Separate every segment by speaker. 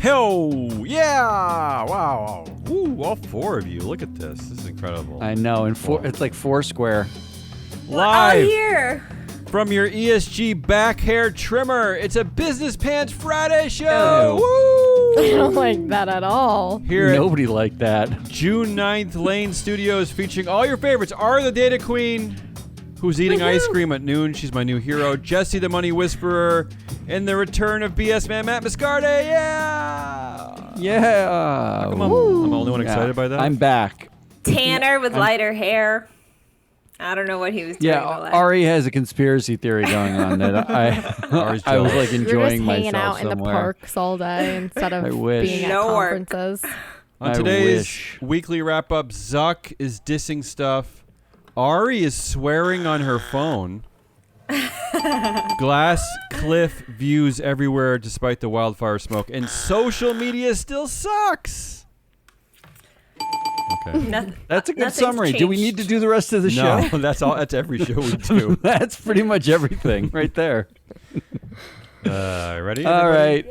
Speaker 1: Hell yeah! Wow. Ooh, all four of you. Look at this. This is incredible.
Speaker 2: I know. And it's like Foursquare.
Speaker 1: Live
Speaker 3: here
Speaker 1: from your ESG back hair trimmer. It's a Business Pants Friday show. Woo!
Speaker 4: I don't like that at all.
Speaker 1: Here
Speaker 2: Nobody liked that.
Speaker 1: June 9th, Lane Studios, featuring all your favorites. Ari the Data Queen, who's eating ice cream at noon. She's my new hero. Jesse the Money Whisperer. And the return of BS Man Matt Biscardi. Yeah!
Speaker 2: Yeah.
Speaker 1: I'm the only one excited by that.
Speaker 2: I'm back.
Speaker 3: Tanner with lighter hair. I don't know what he was doing.
Speaker 2: Yeah, Ari has a conspiracy theory going on that I was like enjoying
Speaker 4: We're just hanging
Speaker 2: myself
Speaker 4: out in the
Speaker 2: somewhere.
Speaker 4: parks all day instead of being at
Speaker 3: No work.
Speaker 4: conferences.
Speaker 1: On today's weekly wrap-up, Zuck is dissing stuff. Ari is swearing on her phone. Glass cliff views everywhere despite the wildfire smoke. And social media still sucks. Okay.
Speaker 2: That's a good summary. Do we need to do the rest of the show?
Speaker 1: No, that's all. That's every show we do.
Speaker 2: That's pretty much everything right there.
Speaker 1: Ready?
Speaker 2: All right.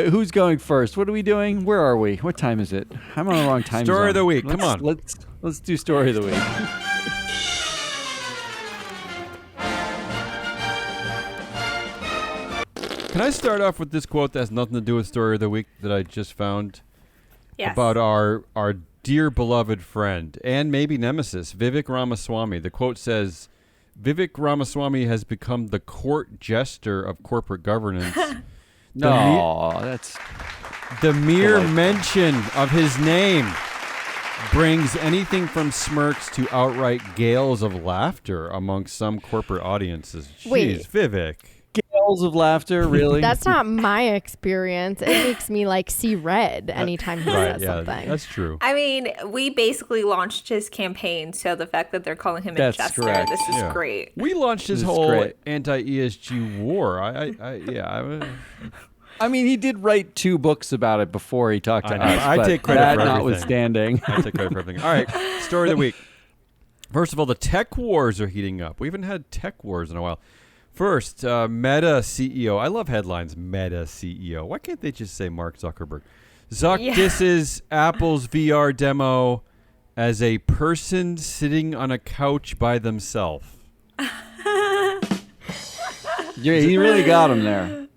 Speaker 2: Who's going first? What are we doing? Where are we? What time is it? I'm on the wrong time
Speaker 1: Story
Speaker 2: zone.
Speaker 1: of the week. Come on.
Speaker 2: Let's do story of the week.
Speaker 1: Can I start off with this quote that has nothing to do with story of the week that I just found?
Speaker 3: Yes.
Speaker 1: About our dear beloved friend and maybe nemesis, Vivek Ramaswamy. The quote says, Vivek Ramaswamy has become the court jester of corporate governance.
Speaker 2: That's...
Speaker 1: The mere mention of his name brings anything from smirks to outright gales of laughter amongst some corporate audiences.
Speaker 4: Wait.
Speaker 1: Jeez, Vivek.
Speaker 2: Gales of laughter, really?
Speaker 4: That's not my experience. It makes me see red anytime he says something.
Speaker 1: That's true.
Speaker 3: I mean, we basically launched his campaign, so the fact that they're calling him a jester,
Speaker 2: correct.
Speaker 3: this is great.
Speaker 1: We launched his whole anti-ESG war.
Speaker 2: I mean, he did write 2 books about it before he talked to us.
Speaker 1: I take credit
Speaker 2: that
Speaker 1: for everything.
Speaker 2: notwithstanding.
Speaker 1: I take credit for everything. All right, story of the week. First of all, the tech wars are heating up. We haven't had tech wars in a while. First, Meta CEO. I love headlines, Meta CEO. Why can't they just say Mark Zuckerberg? Zuck disses Apple's VR demo as a person sitting on a couch by themselves.
Speaker 2: Yeah, he really got him there.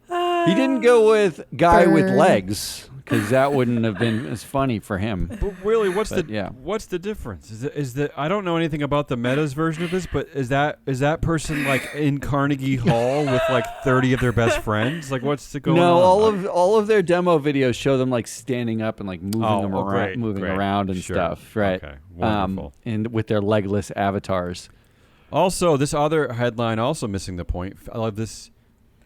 Speaker 2: He didn't go with guy with legs, because that wouldn't have been as funny for him.
Speaker 1: But really, what's the difference? Is that I don't know anything about the Meta's version of this, but is that person in Carnegie Hall with 30 of their best friends? What's going on?
Speaker 2: No, all of their demo videos show them standing up and moving around and stuff, right?
Speaker 1: Okay, wonderful.
Speaker 2: And with their legless avatars.
Speaker 1: Also, this other headline also missing the point. I love this.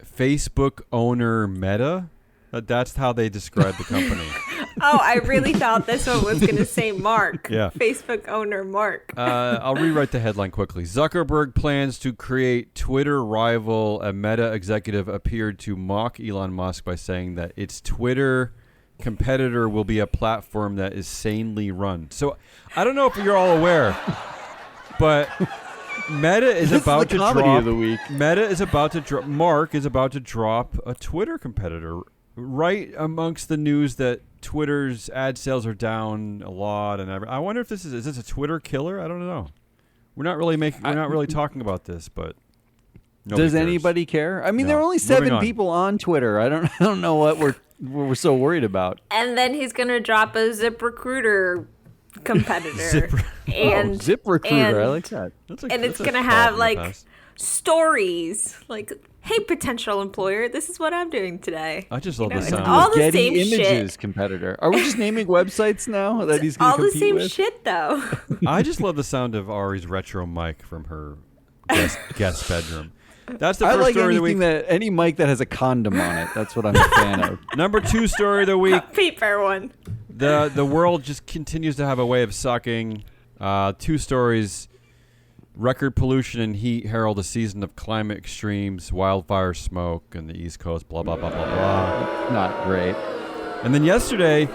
Speaker 1: Facebook owner Meta. That's how they describe the company.
Speaker 3: Oh, I really thought this one was going to say Mark.
Speaker 1: Yeah.
Speaker 3: Facebook owner Mark.
Speaker 1: I'll rewrite the headline quickly. Zuckerberg plans to create Twitter rival. A Meta executive appeared to mock Elon Musk by saying that its Twitter competitor will be a platform that is sanely run. So I don't know if you're all aware, but Meta is about to drop.
Speaker 2: Of the week.
Speaker 1: Meta is about to drop. Mark is about to drop a Twitter competitor. Right amongst the news that Twitter's ad sales are down a lot, and I wonder if this is this a Twitter killer? I don't know. We're not really talking about this, but
Speaker 2: does anybody care? I mean, there are only 7 people on Twitter. I don't know what we're so worried about.
Speaker 3: And then he's gonna drop a ZipRecruiter competitor.
Speaker 2: ZipRecruiter, I like that.
Speaker 3: And it's gonna have stories hey, potential employer, this is what I'm doing today.
Speaker 1: I just love the
Speaker 3: it's
Speaker 1: sound.
Speaker 3: all the
Speaker 2: Getty
Speaker 3: same
Speaker 2: Images
Speaker 3: shit.
Speaker 2: competitor. Are we just naming websites now that he's going to compete
Speaker 3: all the same
Speaker 2: with?
Speaker 3: shit, though.
Speaker 1: I just love the sound of Ari's retro mic from her guest bedroom. That's the first story of the week.
Speaker 2: Any mic that has a condom on it. That's what I'm a fan of.
Speaker 1: Number 2 story of the week.
Speaker 3: Paper one.
Speaker 1: The world just continues to have a way of sucking. 2 stories. Record pollution and heat herald a season of climate extremes, wildfire smoke in the East Coast, blah, blah, blah, blah, blah.
Speaker 2: Not great.
Speaker 1: And then yesterday,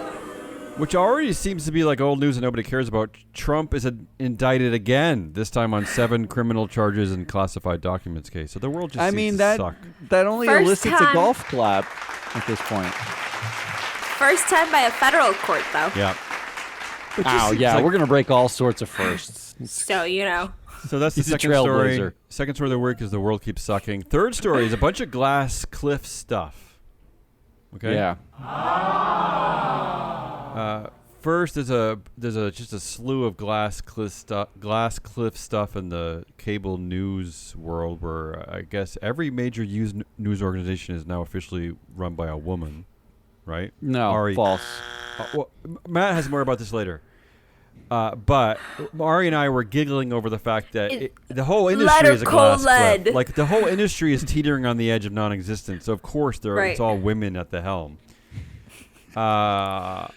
Speaker 1: which already seems to be old news that nobody cares about, Trump is indicted again, this time on 7 criminal charges and classified documents case. So the world just seems to suck.
Speaker 2: That only
Speaker 3: First
Speaker 2: elicits
Speaker 3: time.
Speaker 2: a golf clap at this point.
Speaker 3: First time by a federal court, though.
Speaker 1: Yeah.
Speaker 2: Wow, yeah, we're gonna break all sorts of firsts.
Speaker 3: So, you know.
Speaker 1: So that's the
Speaker 2: He's a
Speaker 1: second story.
Speaker 2: trailblazer.
Speaker 1: Second story of the week is the world keeps sucking. Third story is a bunch of glass cliff stuff. Okay.
Speaker 2: Yeah.
Speaker 1: First, there's just a slew of glass cliff stuff in the cable news world, where I guess every major news organization is now officially run by a woman, right?
Speaker 2: No,
Speaker 1: Ari,
Speaker 2: false.
Speaker 1: well, Matt has more about this later. But Ari and I were giggling over the fact that the whole industry is a glass cliff. Like the whole industry is teetering on the edge of non-existence. So of course it's all women at the helm. Well,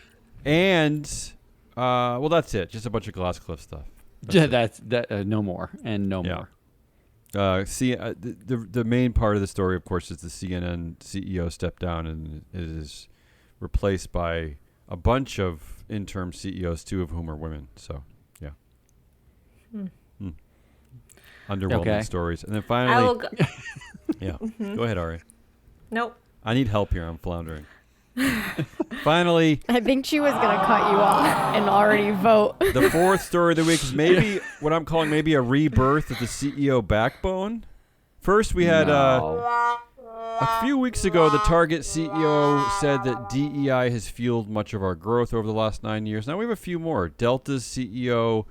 Speaker 1: that's it. Just a bunch of glass cliff stuff.
Speaker 2: That's no more and no more.
Speaker 1: The main part of the story, of course, is the CNN CEO stepped down and is replaced by a bunch of interim CEOs, 2 of whom are women. So, yeah. Underwhelming stories. And then finally...
Speaker 3: I will go.
Speaker 1: Yeah. Go ahead, Ari.
Speaker 3: Nope.
Speaker 1: I need help here. I'm floundering. Finally...
Speaker 4: I think she was going to cut you off and already vote.
Speaker 1: The fourth story of the week is maybe what I'm calling maybe a rebirth of the CEO backbone. First, we had... A few weeks ago, the Target CEO said that DEI has fueled much of our growth over the last 9 years. Now we have a few more. Delta's CEO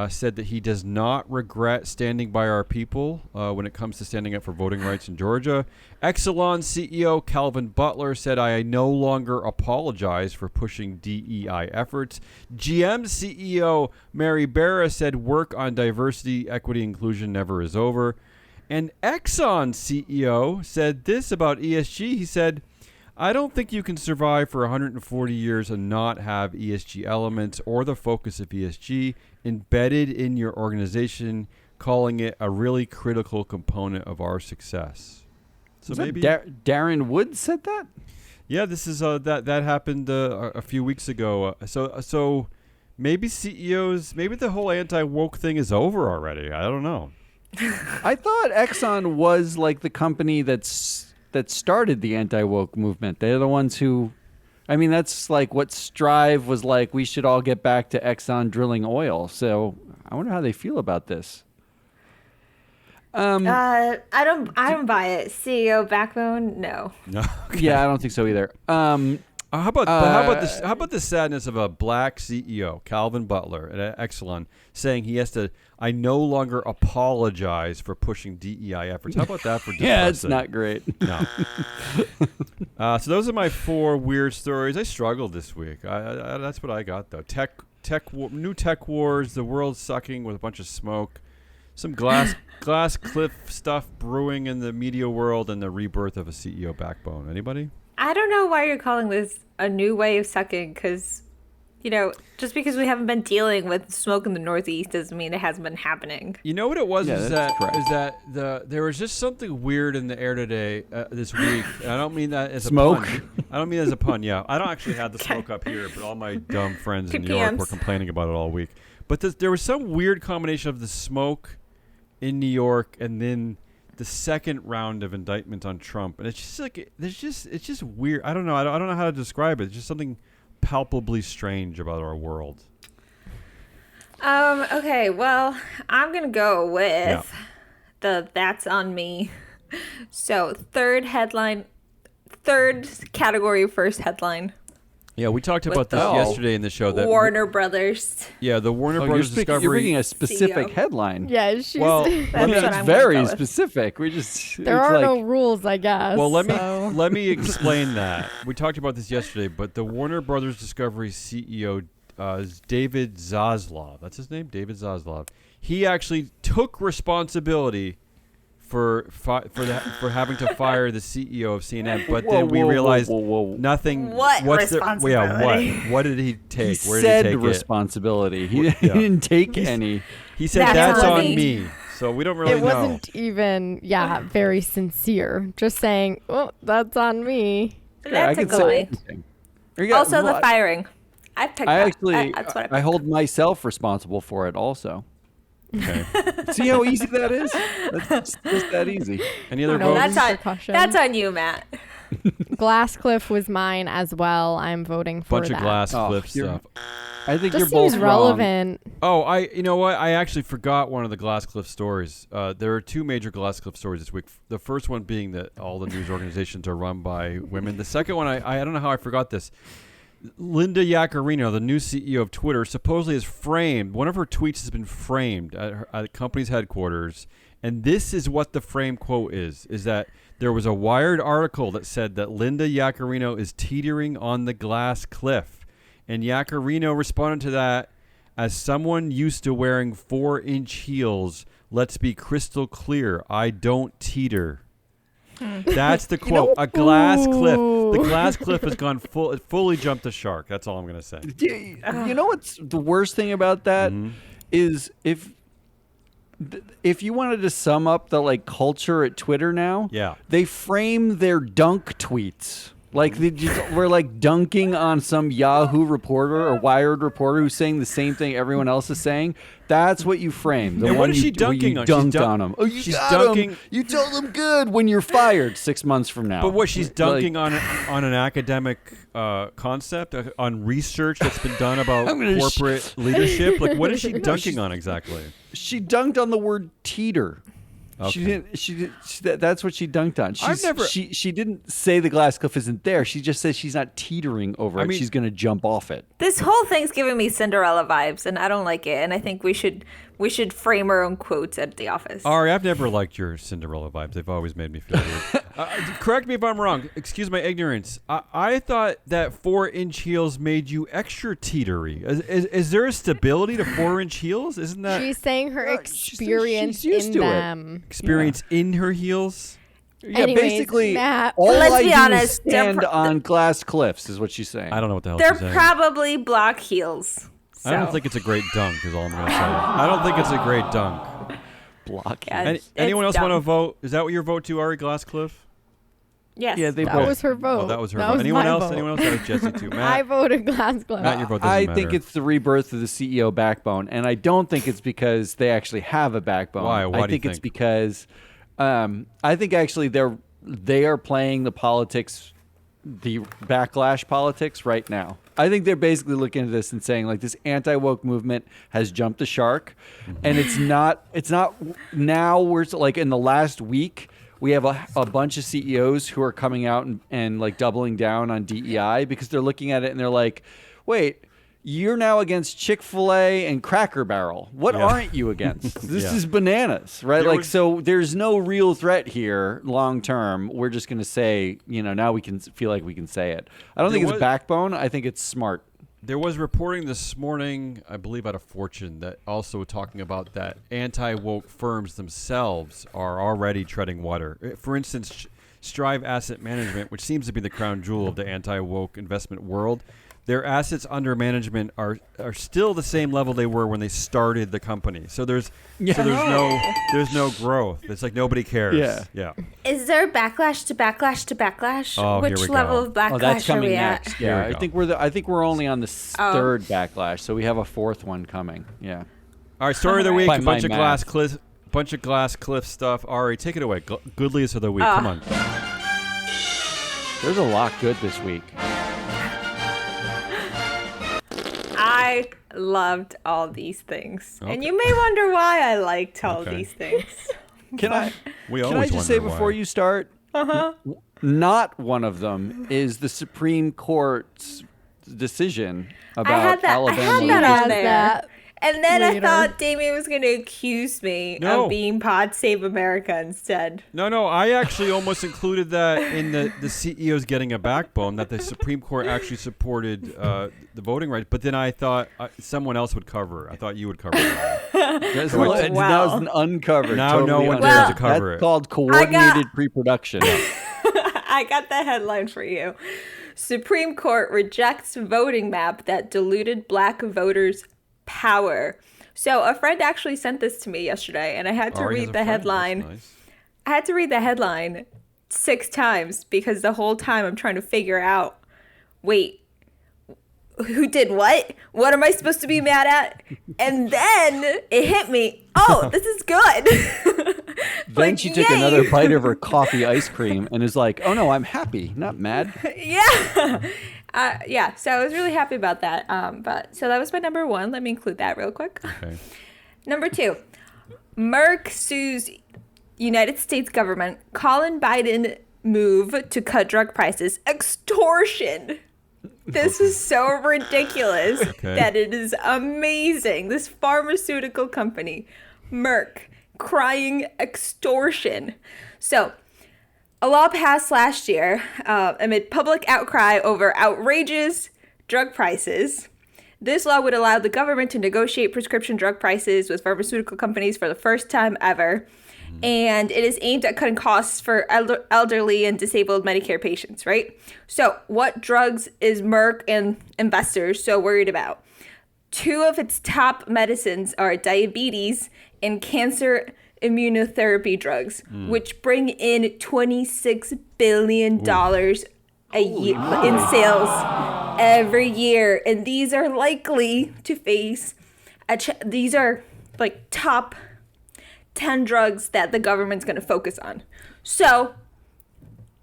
Speaker 1: said that he does not regret standing by our people when it comes to standing up for voting rights in Georgia. Exelon CEO Calvin Butler said, I no longer apologize for pushing DEI efforts. GM CEO Mary Barra said work on diversity, equity, inclusion never is over. And Exxon CEO said this about ESG. He said, I don't think you can survive for 140 years and not have ESG elements or the focus of ESG embedded in your organization, calling it a really critical component of our success. So maybe
Speaker 2: Darren Wood said that?
Speaker 1: Yeah, this is that happened a few weeks ago. So maybe CEOs, maybe the whole anti-woke thing is over already. I don't know.
Speaker 2: I thought Exxon was like the company that started the anti-woke movement. They're the ones who, I mean, that's like what Strive was like. We should all get back to Exxon drilling oil. So I wonder how they feel about this.
Speaker 3: I don't buy it. CEO backbone, no.
Speaker 1: No. Okay.
Speaker 2: Yeah, I don't think so either.
Speaker 1: How about the sadness of a black CEO, Calvin Butler at Exelon, saying he has to, I no longer apologize for pushing DEI efforts. How about that for depressing?
Speaker 2: Yeah, it's not great.
Speaker 1: No. So those are my 4 weird stories. I struggled this week. That's what I got, though. New tech wars, the world sucking with a bunch of smoke, some glass cliff stuff brewing in the media world, and the rebirth of a CEO backbone. Anybody?
Speaker 3: I don't know why you're calling this a new way of sucking, because, you know, just because we haven't been dealing with smoke in the Northeast doesn't mean it hasn't been happening.
Speaker 1: You know what it was?
Speaker 2: Yeah,
Speaker 1: is
Speaker 2: that's
Speaker 1: that
Speaker 2: correct.
Speaker 1: there was just something weird in the air today, this week. And I don't mean that as
Speaker 2: Smoke?
Speaker 1: a pun. I don't mean that as a pun, yeah. I don't actually have the smoke up here, but all my dumb friends in New York were complaining about it all week. But there was some weird combination of the smoke in New York and then the second round of indictment on Trump, and it's just like it's just weird. I don't know. I don't know how to describe it. It's just something palpably strange about our world.
Speaker 3: Okay, well, I'm gonna go with that's on me. So third category, first headline.
Speaker 1: Yeah, we talked about this yesterday in the show. That
Speaker 3: Warner Brothers.
Speaker 1: Yeah, the Warner Brothers Discovery.
Speaker 2: You're picking a specific
Speaker 3: CEO.
Speaker 2: headline.
Speaker 4: Yeah, she's.
Speaker 2: That's very specific. We just
Speaker 4: there are no rules, I guess.
Speaker 1: Well, let me explain that. We talked about this yesterday, but the Warner Brothers Discovery CEO is David Zaslav. That's his name, David Zaslav. He actually took responsibility for having to fire the CEO of CNN, but then we realized nothing.
Speaker 3: What responsibility?
Speaker 1: What did he take?
Speaker 2: He
Speaker 1: Where
Speaker 2: said
Speaker 1: did he take
Speaker 2: responsibility. He didn't take any.
Speaker 1: He said that's on me. So we don't really know.
Speaker 4: It wasn't even, very sincere. Just saying, oh, that's on me.
Speaker 3: That's a good one. Also, the firing. I
Speaker 2: hold myself responsible for it also.
Speaker 1: Okay.
Speaker 2: See how easy that is? That's just that easy.
Speaker 1: Any other votes?
Speaker 3: That's on you, Matt.
Speaker 4: Glasscliff was mine as well. I'm voting for
Speaker 1: Bunch
Speaker 4: that.
Speaker 1: of glass
Speaker 2: Oh,
Speaker 1: cliff stuff.
Speaker 2: I think
Speaker 4: Just
Speaker 2: you're both
Speaker 4: seems
Speaker 2: wrong.
Speaker 4: relevant.
Speaker 1: Oh, you know what? I actually forgot one of the Glasscliff stories. There are two major Glasscliff stories this week. The first one being that all the news organizations are run by women. The second one, I don't know how I forgot this. Linda Yaccarino, the new CEO of Twitter, supposedly is framed. One of her tweets has been framed at the company's headquarters. And this is what the frame quote is that there was a Wired article that said that Linda Yaccarino is teetering on the glass cliff. And Yaccarino responded to that, as someone used to wearing 4-inch heels, let's be crystal clear, I don't teeter. That's the quote. A glass cliff. The glass cliff has gone fully jumped the shark. That's all I'm going to say.
Speaker 2: You know what's the worst thing about that is if you wanted to sum up the like culture at Twitter now, they frame their dunk tweets. Like we're like dunking on some Yahoo reporter or Wired reporter who's saying the same thing everyone else is saying. That's what you frame. The
Speaker 1: And
Speaker 2: one
Speaker 1: what is she dunking on?
Speaker 2: Dunked on them. Oh, you
Speaker 1: she's
Speaker 2: got
Speaker 1: dunking.
Speaker 2: him. You told them good when you're fired 6 months from now.
Speaker 1: But what she's dunking on an academic concept, on research that's been done about corporate leadership. Like, what is she dunking on exactly?
Speaker 2: She dunked on the word teeter.
Speaker 1: Okay.
Speaker 2: That's what she dunked on. She didn't say the glass cliff isn't there. She just says she's not teetering over it. She's going to jump off it.
Speaker 3: This whole thing's giving me Cinderella vibes, and I don't like it. And I think we should frame our own quotes at the office.
Speaker 1: Ari, I've never liked your Cinderella vibes. They've always made me feel weird. Correct me if I'm wrong. Excuse my ignorance. I thought that 4-inch heels made you extra teetery. Is there a stability to 4-inch heels? Isn't that
Speaker 4: She's saying her experience
Speaker 2: she's used
Speaker 4: in
Speaker 2: to it.
Speaker 4: them.
Speaker 1: experience in her heels?
Speaker 2: Yeah,
Speaker 4: Anyways,
Speaker 2: basically,
Speaker 4: Matt.
Speaker 2: all
Speaker 3: Let's
Speaker 2: I
Speaker 3: be
Speaker 2: do
Speaker 3: honest,
Speaker 2: is stand on glass cliffs, is what she's saying.
Speaker 1: I don't know what the hell
Speaker 3: They're
Speaker 1: she's saying.
Speaker 3: probably block heels.
Speaker 1: I don't think it's a great dunk, is all I'm going to say. I don't think it's a great dunk.
Speaker 2: Block.
Speaker 3: Yeah,
Speaker 1: Anyone else
Speaker 3: dumb.
Speaker 1: want to vote? Is that what your vote to, Ari Glasscliff?
Speaker 3: Yes.
Speaker 2: Yeah, they
Speaker 4: That
Speaker 2: both.
Speaker 4: was her vote.
Speaker 1: Oh, that was her
Speaker 4: That
Speaker 1: vote.
Speaker 4: was
Speaker 1: Anyone
Speaker 4: my
Speaker 1: else?
Speaker 4: vote.
Speaker 1: Anyone else? That was Jesse too.
Speaker 4: I
Speaker 1: Matt,
Speaker 4: voted Glasscliff.
Speaker 1: Matt, your vote doesn't
Speaker 2: I
Speaker 1: matter.
Speaker 2: think it's the rebirth of the CEO backbone, and I don't think it's because they actually have a backbone.
Speaker 1: Why? Why
Speaker 2: I
Speaker 1: do you
Speaker 2: think it's
Speaker 1: think?
Speaker 2: because I think actually they are playing the politics, the backlash politics right now. I think they're basically looking at this and saying like this anti-woke movement has jumped the shark, and it's not now. We're like in the last week. We have a bunch of CEOs who are coming out and like doubling down on DEI because they're looking at it and they're like, wait, you're now against Chick-fil-A and Cracker Barrel. What aren't you against? This is bananas, right? So there's no real threat here long term. We're just going to say, now we can feel like we can say it. I don't think it's backbone. I think it's smart.
Speaker 1: There was reporting this morning, I believe, out of Fortune, that also talking about that anti-woke firms themselves are already treading water. For instance, Strive Asset Management, which seems to be the crown jewel of the anti-woke investment world, their assets under management are still the same level they were when they started the company. So there's no growth. It's like nobody cares. Yeah.
Speaker 3: Is there backlash to backlash to backlash?
Speaker 1: Oh, here we
Speaker 3: Which
Speaker 1: go.
Speaker 3: level of backlash
Speaker 2: That's
Speaker 3: are
Speaker 2: coming
Speaker 3: we
Speaker 2: next.
Speaker 3: at?
Speaker 2: Yeah,
Speaker 1: Here we
Speaker 2: I think we're only on the
Speaker 3: Oh.
Speaker 2: third backlash, so we have a fourth one coming. Yeah.
Speaker 1: All right, story of the week,
Speaker 2: By
Speaker 1: a
Speaker 2: my
Speaker 1: bunch of glass cliff stuff. Ari, take it away. Goodliest of the week. Come on.
Speaker 2: There's a lot good this week.
Speaker 3: I loved all these things. And you may wonder why I liked all
Speaker 1: Okay.
Speaker 3: these things.
Speaker 2: Can I
Speaker 1: We
Speaker 2: Can I
Speaker 1: always
Speaker 2: just say
Speaker 1: wonder
Speaker 2: before
Speaker 1: why.
Speaker 2: you start? Not one of them is the Supreme Court's decision about
Speaker 3: I had that
Speaker 2: Alabama.
Speaker 3: on
Speaker 4: Has
Speaker 3: there.
Speaker 4: that
Speaker 3: And then
Speaker 4: later.
Speaker 3: I thought Damien was going to accuse me
Speaker 1: No.
Speaker 3: of being Pod Save America instead.
Speaker 1: No, I actually almost included that in the CEOs getting a backbone, that the Supreme Court actually supported the voting rights. But then I thought someone else would cover it. I thought you would cover it.
Speaker 2: That's
Speaker 3: Wow.
Speaker 2: now it's an uncovered.
Speaker 1: Now no
Speaker 2: totally
Speaker 1: one
Speaker 2: uncovered.
Speaker 3: dares to
Speaker 1: cover
Speaker 2: That's
Speaker 1: it.
Speaker 2: called coordinated pre-production.
Speaker 3: I got the headline for you. Supreme Court rejects voting map that diluted black voters' power. So a friend actually sent this to me yesterday, and I had to
Speaker 1: Ari has
Speaker 3: read
Speaker 1: a
Speaker 3: the
Speaker 1: friend.
Speaker 3: headline.
Speaker 1: That's nice.
Speaker 3: I had to read the headline 6 times because the whole time I'm trying to figure out, wait, who did what? What am I supposed to be mad at? And then it hit me. Oh, this is good.
Speaker 2: Then she took
Speaker 3: yay!
Speaker 2: another bite of her coffee ice cream and is like, "Oh no, I'm happy, not mad."
Speaker 3: Yeah. Yeah, so I was really happy about that. So that was my number one. Let me include that real quick.
Speaker 1: Okay.
Speaker 3: Number two, Merck sues United States government. Colin Biden move to cut drug prices. Extortion. This is so ridiculous that it is amazing. This pharmaceutical company, Merck, crying extortion. So, a law passed last year amid public outcry over outrageous drug prices. This law would allow the government to negotiate prescription drug prices with pharmaceutical companies for the first time ever. And it is aimed at cutting costs for elderly and disabled Medicare patients, right? So what drugs is Merck and investors so worried about? Two of its top medicines are diabetes and cancer immunotherapy drugs, which bring in $26 billion a year in sales every year. And these are likely to face these are like top 10 drugs that the government's going to focus on. So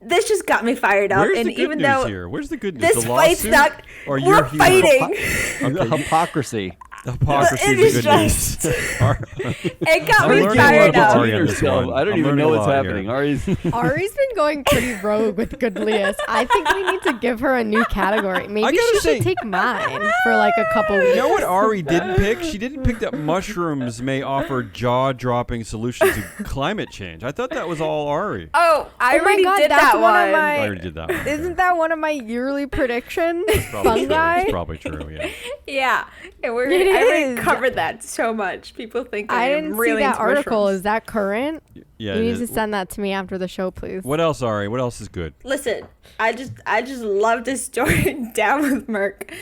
Speaker 3: this just got me fired up.
Speaker 1: Where's
Speaker 3: And
Speaker 1: the good
Speaker 3: even
Speaker 1: news
Speaker 3: though
Speaker 1: here? Where's the good news?
Speaker 3: this
Speaker 1: The
Speaker 3: fight's
Speaker 1: lawsuit?
Speaker 3: not,
Speaker 1: Or
Speaker 3: we're
Speaker 1: your
Speaker 3: fighting.
Speaker 2: The hypocrisy.
Speaker 1: The hypocrisy
Speaker 3: It
Speaker 1: is
Speaker 3: is
Speaker 1: the good news.
Speaker 3: It got
Speaker 1: I'm
Speaker 3: me
Speaker 1: learning
Speaker 3: fired
Speaker 1: about
Speaker 3: up.
Speaker 1: Ari on this one.
Speaker 2: I don't
Speaker 1: I'm
Speaker 2: even
Speaker 1: learning
Speaker 2: know
Speaker 1: a
Speaker 2: what's
Speaker 1: lot
Speaker 2: happening.
Speaker 1: here.
Speaker 2: Ari's
Speaker 4: Ari's been going pretty rogue with Goodliest. I think we need to give her a new category. Maybe
Speaker 1: gotta
Speaker 4: she
Speaker 1: say-
Speaker 4: should take mine for like a couple weeks.
Speaker 1: You know what Ari didn't pick? She didn't pick that mushrooms may offer jaw-dropping solutions to climate change. I thought that was all Ari.
Speaker 3: Oh, I
Speaker 4: Oh my
Speaker 3: already
Speaker 4: God,
Speaker 3: did
Speaker 4: that's
Speaker 3: that
Speaker 4: one
Speaker 3: one.
Speaker 4: of my-
Speaker 1: I already did that one.
Speaker 4: Isn't that one of my yearly predictions?
Speaker 1: Probably true.
Speaker 4: Fungi?
Speaker 1: It's probably true, yeah.
Speaker 3: Yeah, and I
Speaker 4: It
Speaker 3: already
Speaker 4: is.
Speaker 3: covered that so much. People think
Speaker 4: I
Speaker 3: I'm
Speaker 4: didn't
Speaker 3: really
Speaker 4: see that
Speaker 3: into
Speaker 4: article.
Speaker 3: mushrooms.
Speaker 4: Is that current?
Speaker 1: Yeah.
Speaker 4: You
Speaker 1: it
Speaker 4: need
Speaker 1: is.
Speaker 4: to send that to me after the show, please.
Speaker 1: What else, Ari? What else is good?
Speaker 3: Listen, I just love this story. Down with Merck.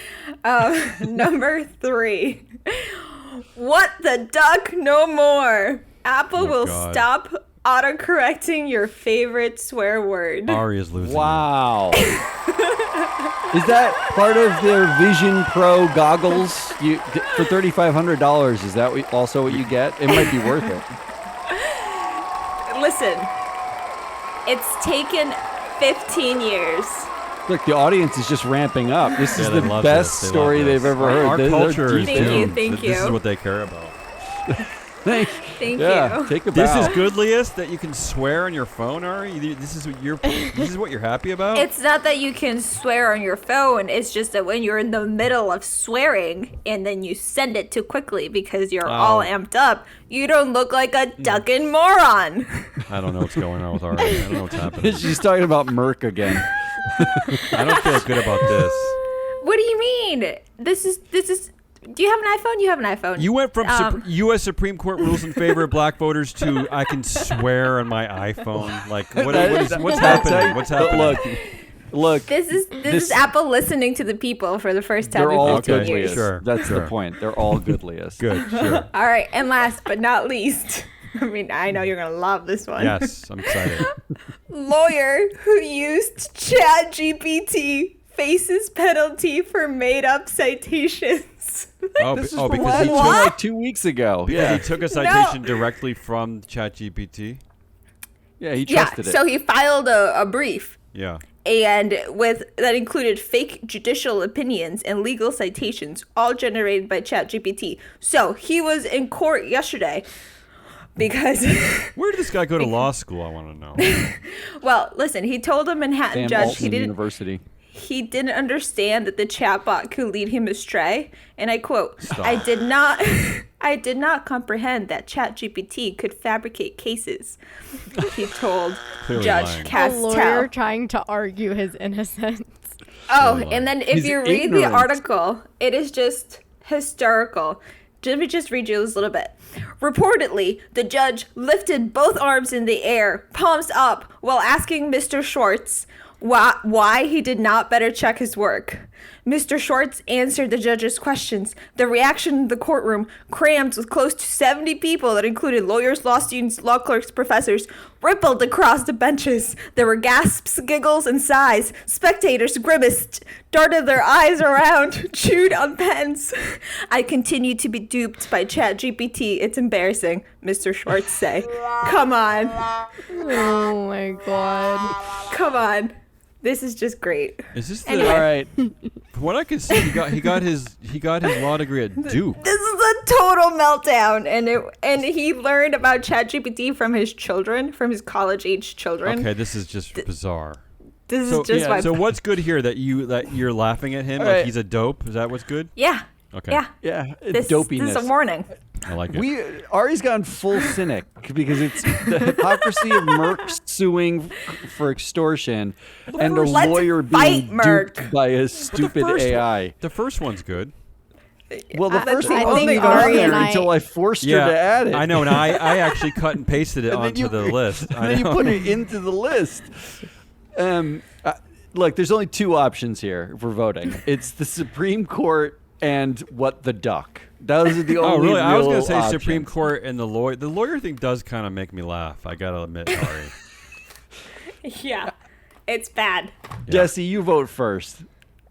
Speaker 3: Number 3. What the duck no more. Apple will
Speaker 1: God.
Speaker 3: stop autocorrecting your favorite swear word.
Speaker 1: Ari is losing.
Speaker 2: wow. Is that part of their Vision Pro goggles? For $3,500? Is that also what you get? It might be worth it.
Speaker 3: Listen, it's taken 15 years.
Speaker 2: Look, the audience is just ramping up. This
Speaker 1: Yeah,
Speaker 2: is
Speaker 1: they
Speaker 2: the
Speaker 1: love
Speaker 2: best
Speaker 1: this. They love
Speaker 2: story
Speaker 1: this.
Speaker 2: they've ever heard.
Speaker 1: Our
Speaker 2: They're
Speaker 1: culture is
Speaker 2: deep.
Speaker 3: Thank you,
Speaker 1: doomed.
Speaker 3: thank
Speaker 1: This is
Speaker 3: you.
Speaker 1: what they care about.
Speaker 3: Thank
Speaker 2: Yeah,
Speaker 3: you.
Speaker 2: take a
Speaker 1: This
Speaker 2: bow.
Speaker 1: is goodliest that you can swear on your phone, Ari. This is what you're happy about.
Speaker 3: It's not that you can swear on your phone. It's just that when you're in the middle of swearing and then you send it too quickly because you're all amped up, you don't look like a ducking moron.
Speaker 1: I don't know what's going on with Ari. I don't know what's happening.
Speaker 2: She's talking about Merck again.
Speaker 1: I don't feel good about this.
Speaker 3: What do you mean? This is. Do you have an iPhone? You have an iPhone.
Speaker 1: You went from U.S. Supreme Court rules in favor of black voters to I can swear on my iPhone. Like what's happening? What's happening?
Speaker 2: Look.
Speaker 3: This is Apple listening to the people for the first time
Speaker 2: They're
Speaker 3: in
Speaker 2: all
Speaker 3: 15
Speaker 1: Okay,
Speaker 3: years.
Speaker 2: goodliest.
Speaker 1: sure,
Speaker 2: That's
Speaker 1: sure.
Speaker 2: the point. They're all goodliest.
Speaker 1: Good, sure.
Speaker 3: All right, and last but not least, I mean, I know you're gonna love this one.
Speaker 1: Yes, I'm excited.
Speaker 3: Lawyer who used ChatGPT faces penalty for made-up citations.
Speaker 2: This is
Speaker 1: because
Speaker 2: from
Speaker 1: he
Speaker 2: like 2 weeks ago.
Speaker 1: he took a citation directly from ChatGPT.
Speaker 2: Yeah, he
Speaker 3: Yeah,
Speaker 2: trusted it.
Speaker 3: so he filed a brief.
Speaker 1: Yeah.
Speaker 3: And that included fake judicial opinions and legal citations, all generated by ChatGPT. So he was in court yesterday because,
Speaker 1: Where did this guy go to law school? I want to know.
Speaker 3: well, listen, he told a Manhattan
Speaker 2: Sam
Speaker 3: judge
Speaker 2: Altman University.
Speaker 3: he didn't understand that the chatbot could lead him astray. And I quote,
Speaker 1: Stop.
Speaker 3: I did not comprehend that ChatGPT could fabricate cases, he told
Speaker 1: Clearly
Speaker 3: Judge
Speaker 1: lying.
Speaker 4: A
Speaker 3: Castell.
Speaker 4: lawyer trying to argue his innocence.
Speaker 3: Oh,
Speaker 1: Clearly
Speaker 3: and then if
Speaker 2: He's
Speaker 3: you read
Speaker 2: ignorant.
Speaker 3: the article, it is just hysterical. Let me just read you this little bit. Reportedly, the judge lifted both arms in the air, palms up, while asking Mr. Schwartz, why he did not better check his work. Mr. Schwartz answered the judge's questions. The reaction in the courtroom, crammed with close to 70 people that included lawyers, law students, law clerks, professors, rippled across the benches. There were gasps, giggles, and sighs. Spectators grimaced, darted their eyes around, chewed on pens. I continue to be duped by ChatGPT. It's embarrassing, Mr. Schwartz say. Come on.
Speaker 4: Oh my god.
Speaker 3: Come on. This is just great.
Speaker 1: Is this the?
Speaker 3: Anyway.
Speaker 2: All right.
Speaker 1: From what I can see, he got his law degree at Duke.
Speaker 3: This is a total meltdown, and he learned about ChatGPT from his children, from his college-age children.
Speaker 1: Okay, this is just bizarre.
Speaker 3: This is just why.
Speaker 1: So what's good here that you're laughing at him
Speaker 2: All
Speaker 1: like
Speaker 2: right.
Speaker 1: he's a dope? Is that what's good?
Speaker 3: Yeah.
Speaker 1: Okay.
Speaker 3: Yeah.
Speaker 2: Yeah,
Speaker 3: This
Speaker 2: dopiness.
Speaker 3: is a warning.
Speaker 1: I like it.
Speaker 2: Ari's gone full cynic because it's the hypocrisy of Merck suing for extortion and a
Speaker 3: Let's
Speaker 2: lawyer
Speaker 3: fight
Speaker 2: being
Speaker 3: Merck.
Speaker 2: duped by a
Speaker 1: But
Speaker 2: stupid AI.
Speaker 1: The first one's good.
Speaker 2: Well, the
Speaker 3: That's
Speaker 2: first
Speaker 3: the
Speaker 2: one
Speaker 3: only
Speaker 2: wasn't even on
Speaker 4: Ari
Speaker 2: there
Speaker 4: and I-
Speaker 2: until I forced her to add it.
Speaker 1: I know, and I actually cut and pasted it
Speaker 2: And then
Speaker 1: onto
Speaker 2: you-
Speaker 1: the list. I
Speaker 2: then you
Speaker 1: know.
Speaker 2: put it into the list. Look, there's only two options here for voting. It's the Supreme Court and what the duck. Those are the
Speaker 1: Oh,
Speaker 2: only
Speaker 1: really? I was
Speaker 2: going
Speaker 1: going
Speaker 2: to
Speaker 1: to say Supreme Court and the lawyer. The lawyer thing does kind of make me laugh. I got to admit, Ari.
Speaker 3: Yeah. It's bad.
Speaker 2: Jesse, you vote first.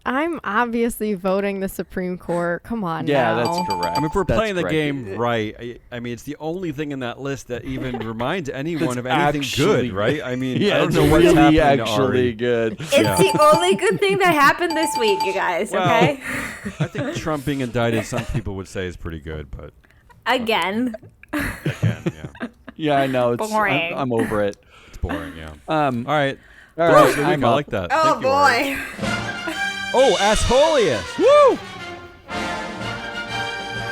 Speaker 4: I'm obviously voting the Supreme Court. Come on
Speaker 2: Yeah,
Speaker 4: now.
Speaker 2: that's correct.
Speaker 1: I mean, if we're
Speaker 2: That's
Speaker 1: playing the
Speaker 2: correct.
Speaker 1: game right, I mean, it's the only thing in that list that even reminds anyone
Speaker 2: That's
Speaker 1: of anything
Speaker 2: actually
Speaker 1: good, right? I mean,
Speaker 2: Yeah,
Speaker 1: I don't
Speaker 2: it's
Speaker 1: know what's
Speaker 2: really
Speaker 1: happening
Speaker 2: actually
Speaker 1: to Ari.
Speaker 2: good.
Speaker 3: It's
Speaker 1: Yeah.
Speaker 3: the only good thing that happened this week, you guys,
Speaker 1: Well,
Speaker 3: okay?
Speaker 1: I think Trump being indicted, some people would say is pretty good, but
Speaker 3: Again.
Speaker 1: again, yeah,
Speaker 2: Yeah, I know. It's,
Speaker 3: Boring.
Speaker 2: I'm over it.
Speaker 1: it's boring, yeah.
Speaker 2: All
Speaker 1: All right.
Speaker 2: right,
Speaker 1: Good
Speaker 2: I'm
Speaker 1: week. I
Speaker 2: up.
Speaker 1: like that.
Speaker 3: Oh,
Speaker 1: Thank you, Ari.
Speaker 3: boy.
Speaker 1: Oh, Assholius. Woo!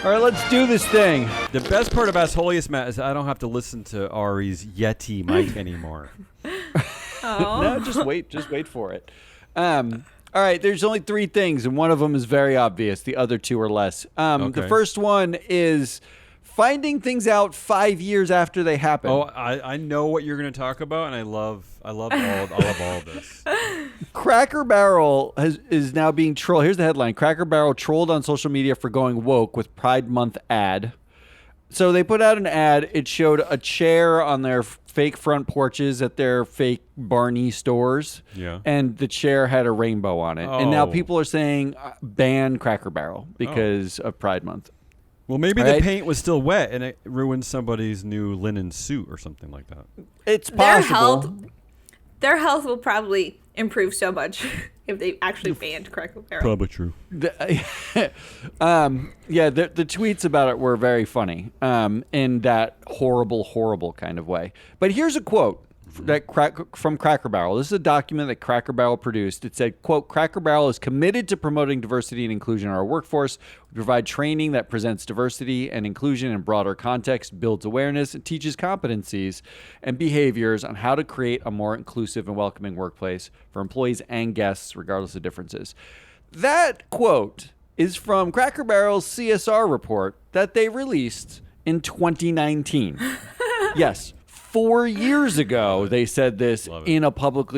Speaker 2: All right, let's do this thing.
Speaker 1: The best part of Assholius, Matt, is I don't have to listen to Ari's Yeti mic anymore.
Speaker 3: Oh.
Speaker 2: No, just wait for it. All right, there's only three things, and one of them is very obvious. The other two are less. The
Speaker 1: Okay.
Speaker 2: first one is finding things out 5 years after they happen.
Speaker 1: Oh, I know what you're going to talk about, and I love all of this.
Speaker 2: Cracker Barrel is now being trolled. Here's the headline. Cracker Barrel trolled on social media for going woke with Pride Month ad. So they put out an ad. It showed a chair on their fake front porches at their fake Barney stores.
Speaker 1: Yeah.
Speaker 2: And the chair had a rainbow on it. And now
Speaker 1: Oh.
Speaker 2: people are saying ban Cracker Barrel because of Pride Month.
Speaker 1: Well, maybe
Speaker 2: All
Speaker 1: the
Speaker 2: right.
Speaker 1: paint was still wet, and it ruined somebody's new linen suit or something like that.
Speaker 2: It's
Speaker 3: Their
Speaker 2: possible.
Speaker 3: health will probably improve so much if they actually banned Cracker Barrel.
Speaker 1: Probably true.
Speaker 2: Yeah, the tweets about it were very funny in that horrible kind of way. But here's a quote from Cracker Barrel. This is a document that Cracker Barrel produced. It said, quote, Cracker Barrel is committed to promoting diversity and inclusion in our workforce. We provide training that presents diversity and inclusion in broader context, builds awareness, and teaches competencies and behaviors on how to create a more inclusive and welcoming workplace for employees and guests, regardless of differences. That quote is from Cracker Barrel's CSR report that they released in 2019. Yes, 4 years ago they said this
Speaker 1: Love it.
Speaker 2: in a public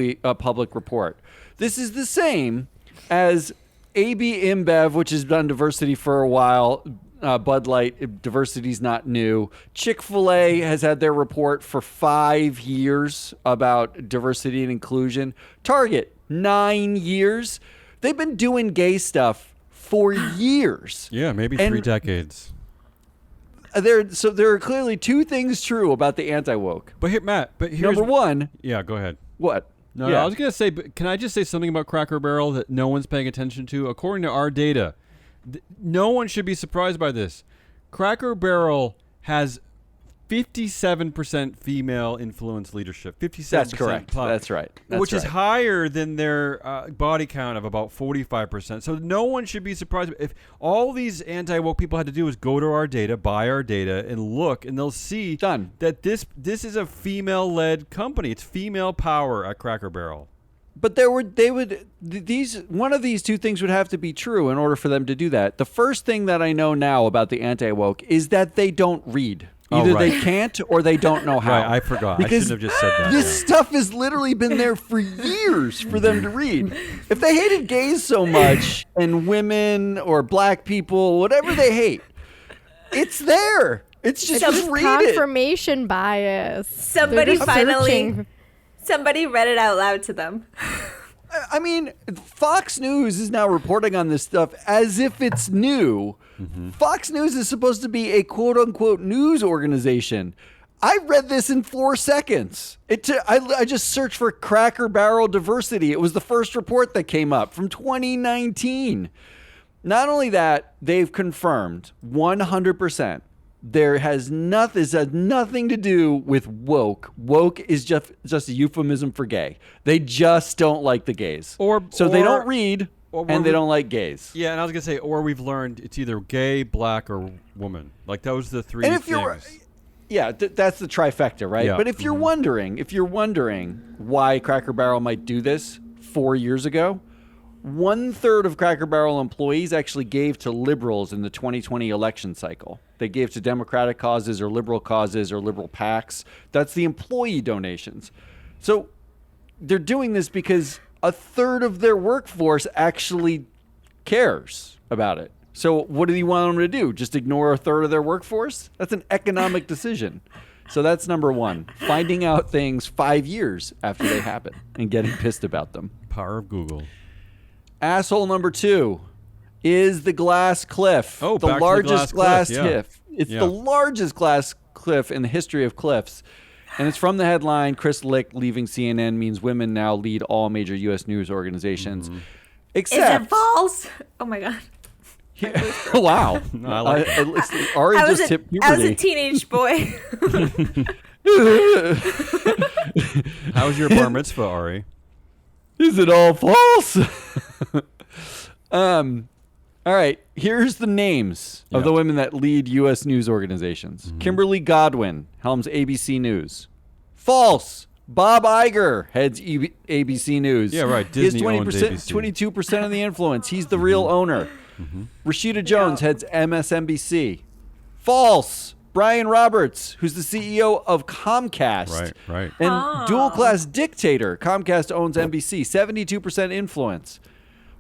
Speaker 2: report. This is the same as AB InBev, which has done diversity for a while. Bud Light, diversity's not new. Chick-fil-A has had their report for 5 years about diversity and inclusion. Target, 9 years. They've been doing gay stuff for years.
Speaker 1: Yeah, maybe
Speaker 2: And-
Speaker 1: 3 decades.
Speaker 2: There are clearly two things true about the anti-woke.
Speaker 1: But here, Matt. But here's
Speaker 2: Number one,
Speaker 1: Yeah, go ahead.
Speaker 2: what?
Speaker 1: No,
Speaker 2: Yeah.
Speaker 1: I was gonna say, but can I just say something about Cracker Barrel that no one's paying attention to? According to our data, no one should be surprised by this. Cracker Barrel has 57% female influence leadership. 57%.
Speaker 2: That's correct. That's right. That's
Speaker 1: which is
Speaker 2: right.
Speaker 1: higher than their body count of about 45%. So no one should be surprised if all these anti-woke people had to do is go to our data, buy our data, and look, and they'll see
Speaker 2: Done.
Speaker 1: that this is a female-led company. It's female power at Cracker Barrel.
Speaker 2: But one of these two things would have to be true in order for them to do that. The first thing that I know now about the anti-woke is that they don't read.
Speaker 1: Oh,
Speaker 2: Either
Speaker 1: right.
Speaker 2: they can't or they don't know how.
Speaker 1: Right, I forgot. I
Speaker 2: Because
Speaker 1: shouldn't have just said that.
Speaker 2: this stuff has literally been there for years for them to read. If they hated gays so much and women or black people, whatever they hate, it's there. It's just,
Speaker 4: It's
Speaker 2: just
Speaker 4: just
Speaker 2: read it.
Speaker 4: confirmation bias.
Speaker 3: Somebody
Speaker 4: They're just
Speaker 3: finally-
Speaker 4: searching.
Speaker 3: Somebody read it out loud to them.
Speaker 2: I mean, Fox News is now reporting on this stuff as if it's new. Fox News is supposed to be a quote-unquote news organization. I read this in 4 seconds. I just searched for Cracker Barrel diversity. It was the first report that came up from 2019. Not only that, they've confirmed 100%. This has nothing to do with woke. Woke is just a euphemism for gay. They just don't like the gays. So they don't read, and they don't like gays.
Speaker 1: Yeah, and I was going to say, or we've learned it's either gay, black, or woman. Like, those are the three
Speaker 2: And if
Speaker 1: things.
Speaker 2: you're, yeah, that's the trifecta, right?
Speaker 1: Yeah.
Speaker 2: But if you're wondering why Cracker Barrel might do this 4 years ago, 1/3 of Cracker Barrel employees actually gave to liberals in the 2020 election cycle. They gave to Democratic causes or liberal PACs. That's the employee donations. So they're doing this because 1/3 of their workforce actually cares about it. So what do you want them to do? Just ignore 1/3 of their workforce? That's an economic decision. So that's number one. Finding out things 5 years after they happen and getting pissed about them.
Speaker 1: Power of Google.
Speaker 2: Asshole number 2 is the glass cliff.
Speaker 1: Oh,
Speaker 2: the
Speaker 1: back to the
Speaker 2: largest
Speaker 1: glass
Speaker 2: glass
Speaker 1: cliff, yeah.
Speaker 2: cliff. It's
Speaker 1: Yeah.
Speaker 2: the largest glass cliff in the history of cliffs. And it's from the headline, Chris Lick leaving CNN means women now lead all major U.S. news organizations.
Speaker 3: Is
Speaker 2: Except...
Speaker 3: it false? Oh my god.
Speaker 2: Wow.
Speaker 1: I like
Speaker 2: at least Ari just hit
Speaker 3: I was
Speaker 2: puberty.
Speaker 3: a teenage boy.
Speaker 1: How was your bar mitzvah, Ari?
Speaker 2: Is it all false? All right. Here's the names of
Speaker 1: Yeah.
Speaker 2: the women that lead U.S. news organizations. Kimberly Godwin helms ABC News. False. Bob Iger heads ABC News.
Speaker 1: Yeah, right.
Speaker 2: He has
Speaker 1: Disney owns ABC.
Speaker 2: 22% of the influence. He's the real owner. Rashida Jones heads MSNBC. False. Brian Roberts, who's the CEO of Comcast.
Speaker 1: Right.
Speaker 2: And dual-class dictator. Comcast owns NBC. 72% influence.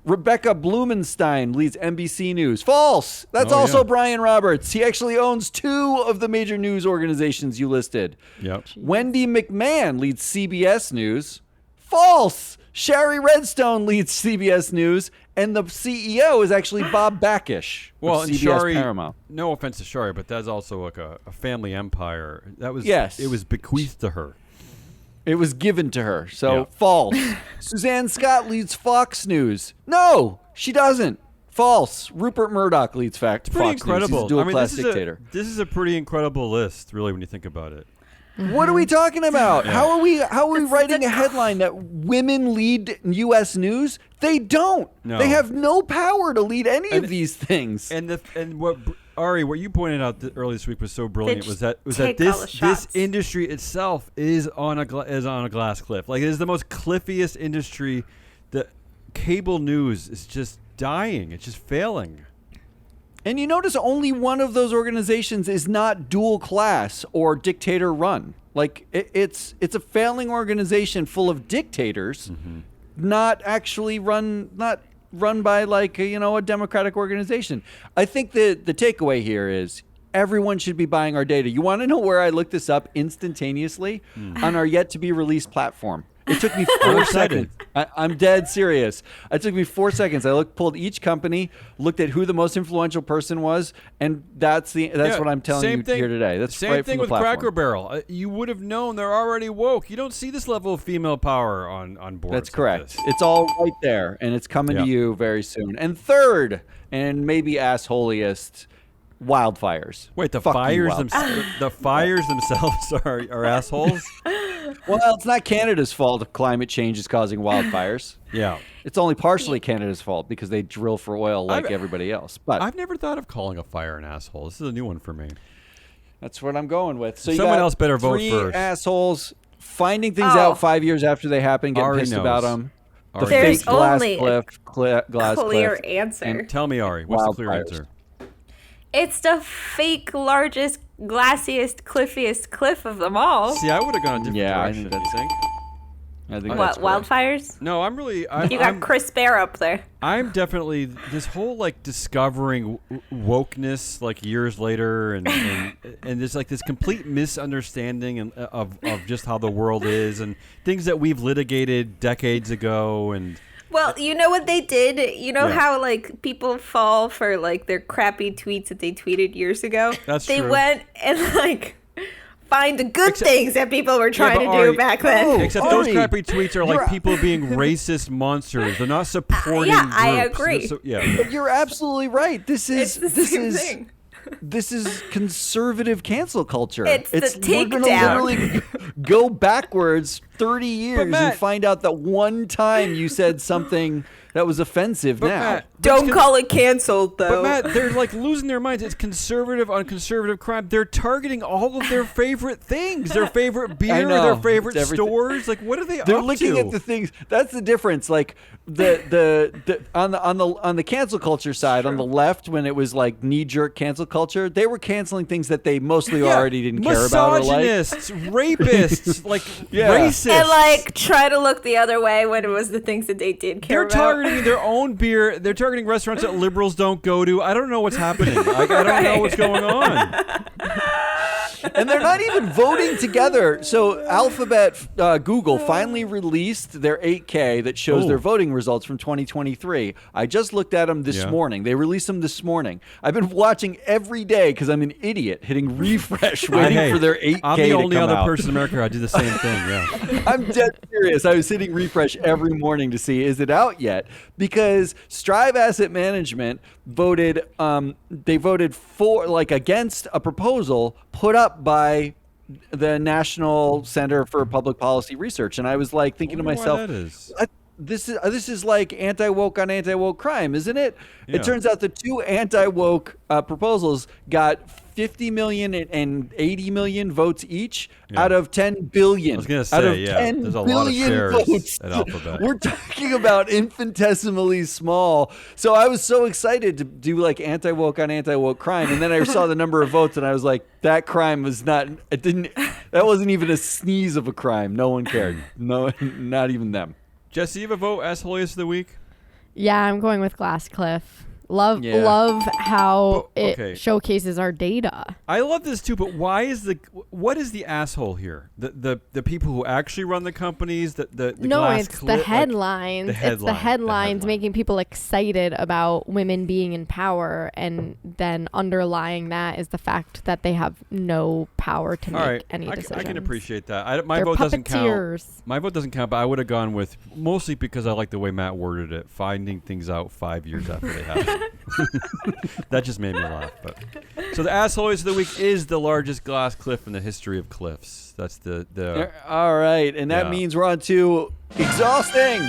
Speaker 2: Rebecca Blumenstein leads NBC News. False. That's
Speaker 1: Oh,
Speaker 2: also
Speaker 1: yeah.
Speaker 2: Brian Roberts. He actually owns 2 of the major news organizations you listed.
Speaker 1: Yep.
Speaker 2: Wendy McMahon leads CBS News. False. Shari Redstone leads CBS News, and the CEO is actually Bob Bakish
Speaker 1: Well,
Speaker 2: of
Speaker 1: and
Speaker 2: CBS
Speaker 1: Shari,
Speaker 2: Paramount.
Speaker 1: no offense to Shari, but that's also like a family empire. That was
Speaker 2: Yes.
Speaker 1: It was bequeathed to her.
Speaker 2: It was given to her, so
Speaker 1: Yeah.
Speaker 2: false. Suzanne Scott leads Fox News. No, she doesn't. False. Rupert Murdoch leads Fox
Speaker 1: Pretty
Speaker 2: News.
Speaker 1: incredible.
Speaker 2: He's a dual-class
Speaker 1: this is
Speaker 2: dictator.
Speaker 1: this is a pretty incredible list, really, when you think about it.
Speaker 2: What are we talking about?
Speaker 1: Yeah.
Speaker 2: How are we writing a headline that women lead U.S. news? They don't.
Speaker 1: No.
Speaker 2: They have no power to lead any
Speaker 1: And-
Speaker 2: of these things.
Speaker 1: And what Ari, what you pointed out earlier this week was so brilliant.
Speaker 3: just
Speaker 1: Was that
Speaker 3: take all the
Speaker 1: this
Speaker 3: shots.
Speaker 1: industry itself is on a glass cliff. Like, it is the most cliffiest industry. The cable news is just dying. It's just failing.
Speaker 2: And you notice only one of those organizations is not dual class or dictator run. Like it's a failing organization full of dictators, not actually run by like a democratic organization. I think the takeaway here is everyone should be buying our data. You want to know where I looked this up instantaneously? On our yet to be released platform. It took me 4 seconds. I'm dead serious. It took me 4 seconds. I pulled each company, looked at who the most influential person was, and that's what I'm telling you here today. That's
Speaker 1: same
Speaker 2: right
Speaker 1: thing
Speaker 2: from the
Speaker 1: with
Speaker 2: platform.
Speaker 1: Cracker Barrel. You would have known they're already woke. You don't see this level of female power on boards.
Speaker 2: That's
Speaker 1: like
Speaker 2: correct.
Speaker 1: this.
Speaker 2: It's all right there, and it's coming
Speaker 1: Yeah.
Speaker 2: to you very soon. And third, and maybe assholiest, wildfires.
Speaker 1: Wait, the
Speaker 2: Fuck you,
Speaker 1: fires
Speaker 2: wildfires.
Speaker 1: the fires themselves are assholes.
Speaker 2: Well, it's not Canada's fault if climate change is causing wildfires.
Speaker 1: Yeah.
Speaker 2: It's only partially Canada's fault because they drill for oil like
Speaker 1: I've-
Speaker 2: everybody else. But
Speaker 1: I've never thought of calling a fire an asshole. This is a new one for me.
Speaker 2: that's what I'm going with. So you
Speaker 1: Someone
Speaker 2: got
Speaker 1: else better vote
Speaker 2: 3
Speaker 1: first.
Speaker 2: assholes finding things
Speaker 3: Oh.
Speaker 2: out 5 years after they happen, getting
Speaker 1: Ari
Speaker 2: pissed
Speaker 1: knows.
Speaker 2: about them. The
Speaker 1: Ari
Speaker 3: There's
Speaker 2: fake glass
Speaker 3: only
Speaker 2: glass
Speaker 3: Clear
Speaker 2: cliff.
Speaker 3: answer.
Speaker 2: and
Speaker 1: Tell me, Ari, what's the clear
Speaker 2: Wildfires.
Speaker 1: answer?
Speaker 3: It's the fake largest glassiest, cliffiest cliff of them all.
Speaker 1: See, I would have gone a different
Speaker 2: Yeah, I
Speaker 1: direction.
Speaker 2: think
Speaker 1: You think?
Speaker 2: I think
Speaker 3: What,
Speaker 2: that's correct.
Speaker 3: wildfires?
Speaker 1: No, I'm really.
Speaker 3: You got Chris Bear up there.
Speaker 1: I'm definitely this whole like discovering wokeness like years later, and there's like this complete misunderstanding of just how the world is and things that we've litigated decades ago. And
Speaker 3: Well, you know what they did? You know
Speaker 1: Yeah.
Speaker 3: how like people fall for like their crappy tweets that they tweeted years ago?
Speaker 1: That's
Speaker 3: they
Speaker 1: true.
Speaker 3: went and like find the good things that people were trying
Speaker 1: but
Speaker 3: to
Speaker 1: Ari-
Speaker 3: do back then.
Speaker 2: Oh,
Speaker 1: except those
Speaker 2: Ari,
Speaker 1: crappy tweets are like
Speaker 2: you're-
Speaker 1: people being racist monsters. They're not supporting.
Speaker 3: yeah, I
Speaker 1: groups.
Speaker 3: agree.
Speaker 1: Yeah.
Speaker 2: You're absolutely right.
Speaker 3: It's the same thing.
Speaker 2: This is conservative cancel culture.
Speaker 3: It's the
Speaker 2: we're gonna
Speaker 3: takedown.
Speaker 2: literally go backwards 30 years
Speaker 1: Matt-
Speaker 2: and find out that one time you said something that was offensive
Speaker 1: But
Speaker 2: now.
Speaker 1: Matt,
Speaker 3: Don't
Speaker 1: that's
Speaker 3: call it canceled, though.
Speaker 1: But Matt, they're like losing their minds. It's conservative on conservative crime. They're targeting all of their favorite things, their favorite beer,
Speaker 2: know.
Speaker 1: their favorite
Speaker 2: It's everything.
Speaker 1: stores. Like, what are they
Speaker 2: They're
Speaker 1: up
Speaker 2: looking
Speaker 1: to?
Speaker 2: at the things. That's the difference. Like the on the cancel culture side, on the left, when it was like knee jerk cancel culture, they were canceling things that they mostly already didn't care about or like.
Speaker 1: Misogynists, rapists, like
Speaker 2: Yeah.
Speaker 1: racists.
Speaker 3: and like try to look the other way when it was the things that they did care
Speaker 1: they're
Speaker 3: about.
Speaker 1: targeting their own beer. They're targeting restaurants that liberals don't go to. I don't know what's happening. Like, I don't know what's going on.
Speaker 2: And they're not even voting together. So Alphabet, Google finally released their 8K that shows
Speaker 1: Oh.
Speaker 2: their voting results from 2023. I just looked at them this
Speaker 1: Yeah.
Speaker 2: morning. They released them this morning. I've been watching every day because I'm an idiot, hitting refresh,
Speaker 1: Hey,
Speaker 2: waiting for their 8K
Speaker 1: I'm the
Speaker 2: to
Speaker 1: only
Speaker 2: come
Speaker 1: other
Speaker 2: out.
Speaker 1: person in America. I do the same thing. Yeah.
Speaker 2: I'm dead serious. I was hitting refresh every morning to see, is it out yet? Because Strive Asset Management voted, they voted for, like, against a proposal put up by the National Center for Public Policy Research. And I was like thinking to
Speaker 1: Wonder why
Speaker 2: myself,
Speaker 1: that is.
Speaker 2: this is like anti-woke on anti-woke crime, isn't it?
Speaker 1: Yeah.
Speaker 2: It turns out the two anti-woke proposals got 50 million and 80 million votes each
Speaker 1: Yeah.
Speaker 2: out of 10 billion.
Speaker 1: I was gonna
Speaker 2: out of
Speaker 1: say, yeah,
Speaker 2: 10
Speaker 1: there's a lot of
Speaker 2: billion
Speaker 1: shares
Speaker 2: votes.
Speaker 1: at Alphabet.
Speaker 2: We're talking about infinitesimally small. So I was so excited to do like anti-woke on anti-woke crime, and then I saw the number of votes, and I was like, that crime was not. It didn't. That wasn't even a sneeze of a crime. No one cared. No, not even them.
Speaker 1: Jesse, you have a vote as holiest of the week?
Speaker 4: Yeah, I'm going with Glasscliff. Love
Speaker 2: Yeah.
Speaker 4: love how
Speaker 1: Oh, okay.
Speaker 4: it showcases our data.
Speaker 1: I love this too, but what is the asshole here? The people who actually run the companies, the
Speaker 4: No,
Speaker 1: glass
Speaker 4: it's
Speaker 1: cli-
Speaker 4: the
Speaker 1: like,
Speaker 4: headlines.
Speaker 1: the
Speaker 4: It's
Speaker 1: headline,
Speaker 4: the
Speaker 1: the
Speaker 4: headlines
Speaker 1: headline.
Speaker 4: making people excited about women being in power, and then underlying that is the fact that they have no power to make
Speaker 1: all right,
Speaker 4: any
Speaker 1: I
Speaker 4: decisions.
Speaker 1: can appreciate that. My
Speaker 4: They're
Speaker 1: vote doesn't count.
Speaker 4: puppeteers.
Speaker 1: My vote doesn't count, but I would have gone with, mostly because I like the way Matt worded it, finding things out 5 years after they happen. That just made me laugh. But so the assholes of the week is the largest glass cliff in the history of cliffs. That's the
Speaker 2: All right, and that
Speaker 1: Yeah.
Speaker 2: means we're on to exhausting.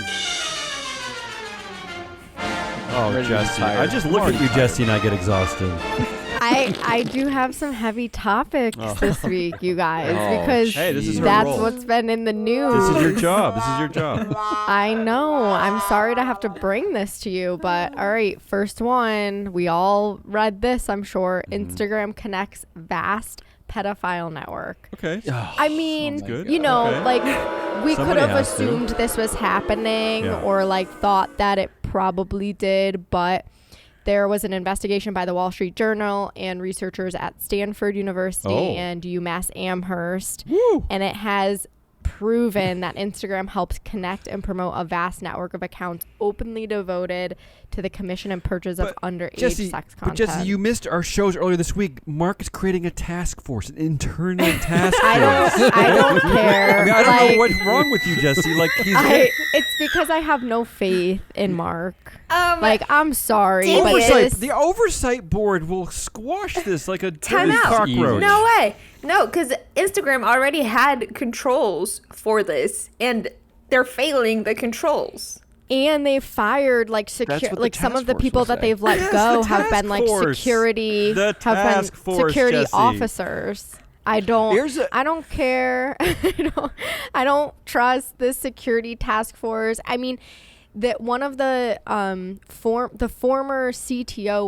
Speaker 1: oh
Speaker 2: ready to
Speaker 1: Jesse.
Speaker 2: retire.
Speaker 1: I just
Speaker 2: I'm
Speaker 1: look
Speaker 2: already
Speaker 1: at you,
Speaker 2: tired.
Speaker 1: Jesse, and I get exhausted.
Speaker 4: I do have some heavy topics this week, you guys,
Speaker 2: Oh,
Speaker 4: because
Speaker 1: Hey, this is her
Speaker 4: that's
Speaker 1: role.
Speaker 4: what's been in the news.
Speaker 1: This is your job. This is your job.
Speaker 4: I know. I'm sorry to have to bring this to you, but all right, first one. We all read this, I'm sure. Instagram connects vast pedophile network.
Speaker 1: Okay.
Speaker 4: I mean,
Speaker 1: good.
Speaker 4: you know,
Speaker 1: Okay.
Speaker 4: like we
Speaker 1: Somebody
Speaker 4: could have
Speaker 1: has to.
Speaker 4: assumed this was happening
Speaker 1: Yeah.
Speaker 4: or like thought that it probably did, but there was an investigation by the Wall Street Journal and researchers at Stanford University
Speaker 1: Oh.
Speaker 4: and UMass Amherst,
Speaker 1: Woo.
Speaker 4: and it has proven that Instagram helps connect and promote a vast network of accounts openly devoted to the commission and purchase of underage sex
Speaker 1: But
Speaker 4: content.
Speaker 1: Jesse, you missed our shows earlier this week. Mark is creating a task force, an internal task force.
Speaker 4: I don't care.
Speaker 1: I mean, I don't
Speaker 4: Like,
Speaker 1: know what's wrong with you, Jesse. Like he's
Speaker 4: it's because I have no faith in Mark.
Speaker 3: Like,
Speaker 4: I'm sorry,
Speaker 3: Dang
Speaker 4: but
Speaker 3: it.
Speaker 1: oversight.
Speaker 4: this,
Speaker 1: The oversight board will squash this like a
Speaker 3: Time
Speaker 1: dirty
Speaker 3: out.
Speaker 1: cockroach.
Speaker 3: no way. No, because Instagram already had controls for this, and they're failing the controls.
Speaker 4: and they fired like
Speaker 2: That's what the
Speaker 4: like some
Speaker 2: task
Speaker 4: of the
Speaker 2: force
Speaker 4: people
Speaker 2: will
Speaker 4: that
Speaker 2: say.
Speaker 4: they've let
Speaker 1: Yes,
Speaker 4: go
Speaker 1: the
Speaker 4: have
Speaker 1: task
Speaker 4: been like
Speaker 1: force.
Speaker 4: security
Speaker 1: The task force,
Speaker 4: security
Speaker 1: Jesse.
Speaker 4: officers. I don't care. I don't trust the security task force. I mean, that one of the former CTO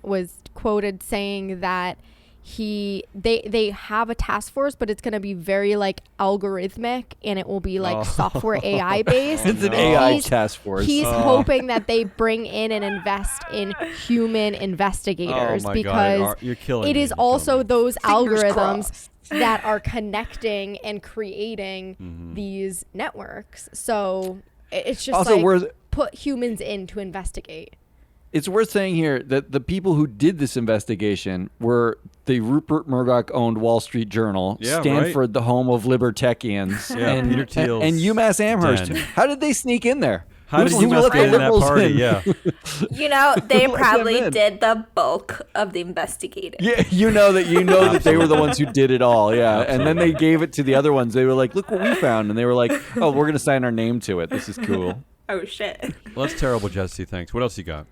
Speaker 4: was quoted saying that they have a task force, but it's going to be very like algorithmic, and it will be like software AI based.
Speaker 2: It's an AI task force.
Speaker 4: He's hoping that they bring in and invest in human investigators,
Speaker 1: Oh my
Speaker 4: because
Speaker 1: God. You're killing
Speaker 4: it
Speaker 1: me.
Speaker 4: is
Speaker 1: You're killing
Speaker 4: also
Speaker 1: me.
Speaker 4: those
Speaker 2: Fingers
Speaker 4: algorithms
Speaker 2: crossed.
Speaker 4: that are connecting and creating these networks. So it's just
Speaker 2: Also,
Speaker 4: like put humans in to investigate.
Speaker 2: It's worth saying here that the people who did this investigation were the Rupert Murdoch-owned Wall Street Journal,
Speaker 1: Yeah,
Speaker 2: Stanford, the home of libertarians,
Speaker 1: Yeah,
Speaker 2: and
Speaker 1: Peter Thiel's
Speaker 2: and UMass Amherst.
Speaker 1: den.
Speaker 2: How did they sneak in there?
Speaker 1: How did
Speaker 2: Who
Speaker 1: you
Speaker 2: let
Speaker 1: must
Speaker 2: the
Speaker 1: get in that
Speaker 2: liberals
Speaker 1: party?
Speaker 2: in?
Speaker 1: Yeah.
Speaker 3: You know, they
Speaker 2: Let them
Speaker 3: probably
Speaker 2: in.
Speaker 3: did the bulk of the investigating.
Speaker 2: Yeah, you know that they were the ones who did it all. Yeah, and then they gave it to the other ones. They were like, "Look what we found," and they were like, "Oh, we're gonna sign our name to it. This is cool."
Speaker 3: Oh, shit.
Speaker 1: Well, that's terrible, Jesse. Thanks. What else you got?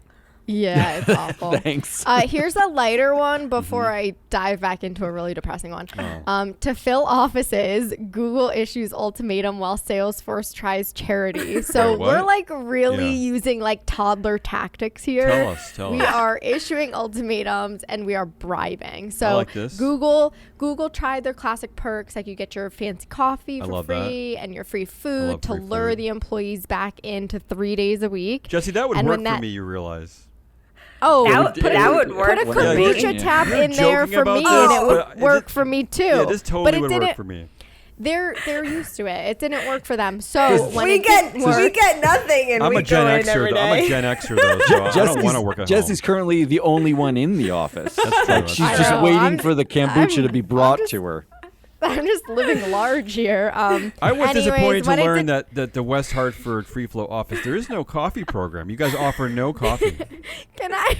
Speaker 4: Yeah, it's awful.
Speaker 2: Thanks.
Speaker 4: Here's a lighter one before I dive back into a really depressing one. To fill offices, Google issues ultimatum while Salesforce tries charity. So
Speaker 1: Wait, what?
Speaker 4: we're like really
Speaker 1: Yeah.
Speaker 4: using like toddler tactics here.
Speaker 1: Tell
Speaker 4: We
Speaker 1: us.
Speaker 4: are issuing ultimatums and we are bribing. So
Speaker 1: I like this.
Speaker 4: Google tried their classic perks, like you get your fancy coffee
Speaker 1: I
Speaker 4: for
Speaker 1: love
Speaker 4: free and your free food
Speaker 1: love
Speaker 4: to
Speaker 1: free
Speaker 4: lure
Speaker 1: food.
Speaker 4: the employees back into 3 days a week.
Speaker 1: Jesse, that would
Speaker 4: And
Speaker 1: work
Speaker 4: when
Speaker 1: for
Speaker 4: that-
Speaker 1: me, you realize.
Speaker 4: Oh,
Speaker 3: That would work
Speaker 4: put a
Speaker 3: for me.
Speaker 4: kombucha tap
Speaker 1: You're
Speaker 4: in there
Speaker 1: joking
Speaker 4: for
Speaker 1: about
Speaker 4: me,
Speaker 1: this,
Speaker 4: and it
Speaker 1: but
Speaker 4: would
Speaker 1: it
Speaker 4: work
Speaker 1: did-
Speaker 4: for me too.
Speaker 1: Yeah, this
Speaker 4: but
Speaker 1: totally
Speaker 4: it
Speaker 1: would
Speaker 4: didn't.
Speaker 1: work for me.
Speaker 4: They're used to it. It didn't work for them. So when
Speaker 3: We
Speaker 4: it didn't work,
Speaker 3: get nothing, and
Speaker 1: I'm
Speaker 3: we
Speaker 1: a Gen
Speaker 3: go in
Speaker 1: Xer.
Speaker 3: every
Speaker 1: Though. I'm a
Speaker 3: day.
Speaker 1: Gen Xer though, so I don't want to work at
Speaker 2: Jesse's
Speaker 1: home.
Speaker 2: currently the only one in the office.
Speaker 1: That's true,
Speaker 2: Like
Speaker 1: that's
Speaker 2: she's
Speaker 1: true.
Speaker 2: just
Speaker 4: I know,
Speaker 2: waiting
Speaker 4: I'm-
Speaker 2: for the kombucha to be brought to her.
Speaker 4: I'm just living large here.
Speaker 1: I was
Speaker 4: anyways,
Speaker 1: disappointed to
Speaker 4: when it
Speaker 1: learn
Speaker 4: did-
Speaker 1: that the West Hartford Free Flow office, there is no coffee program. You guys offer no coffee.
Speaker 4: Can I?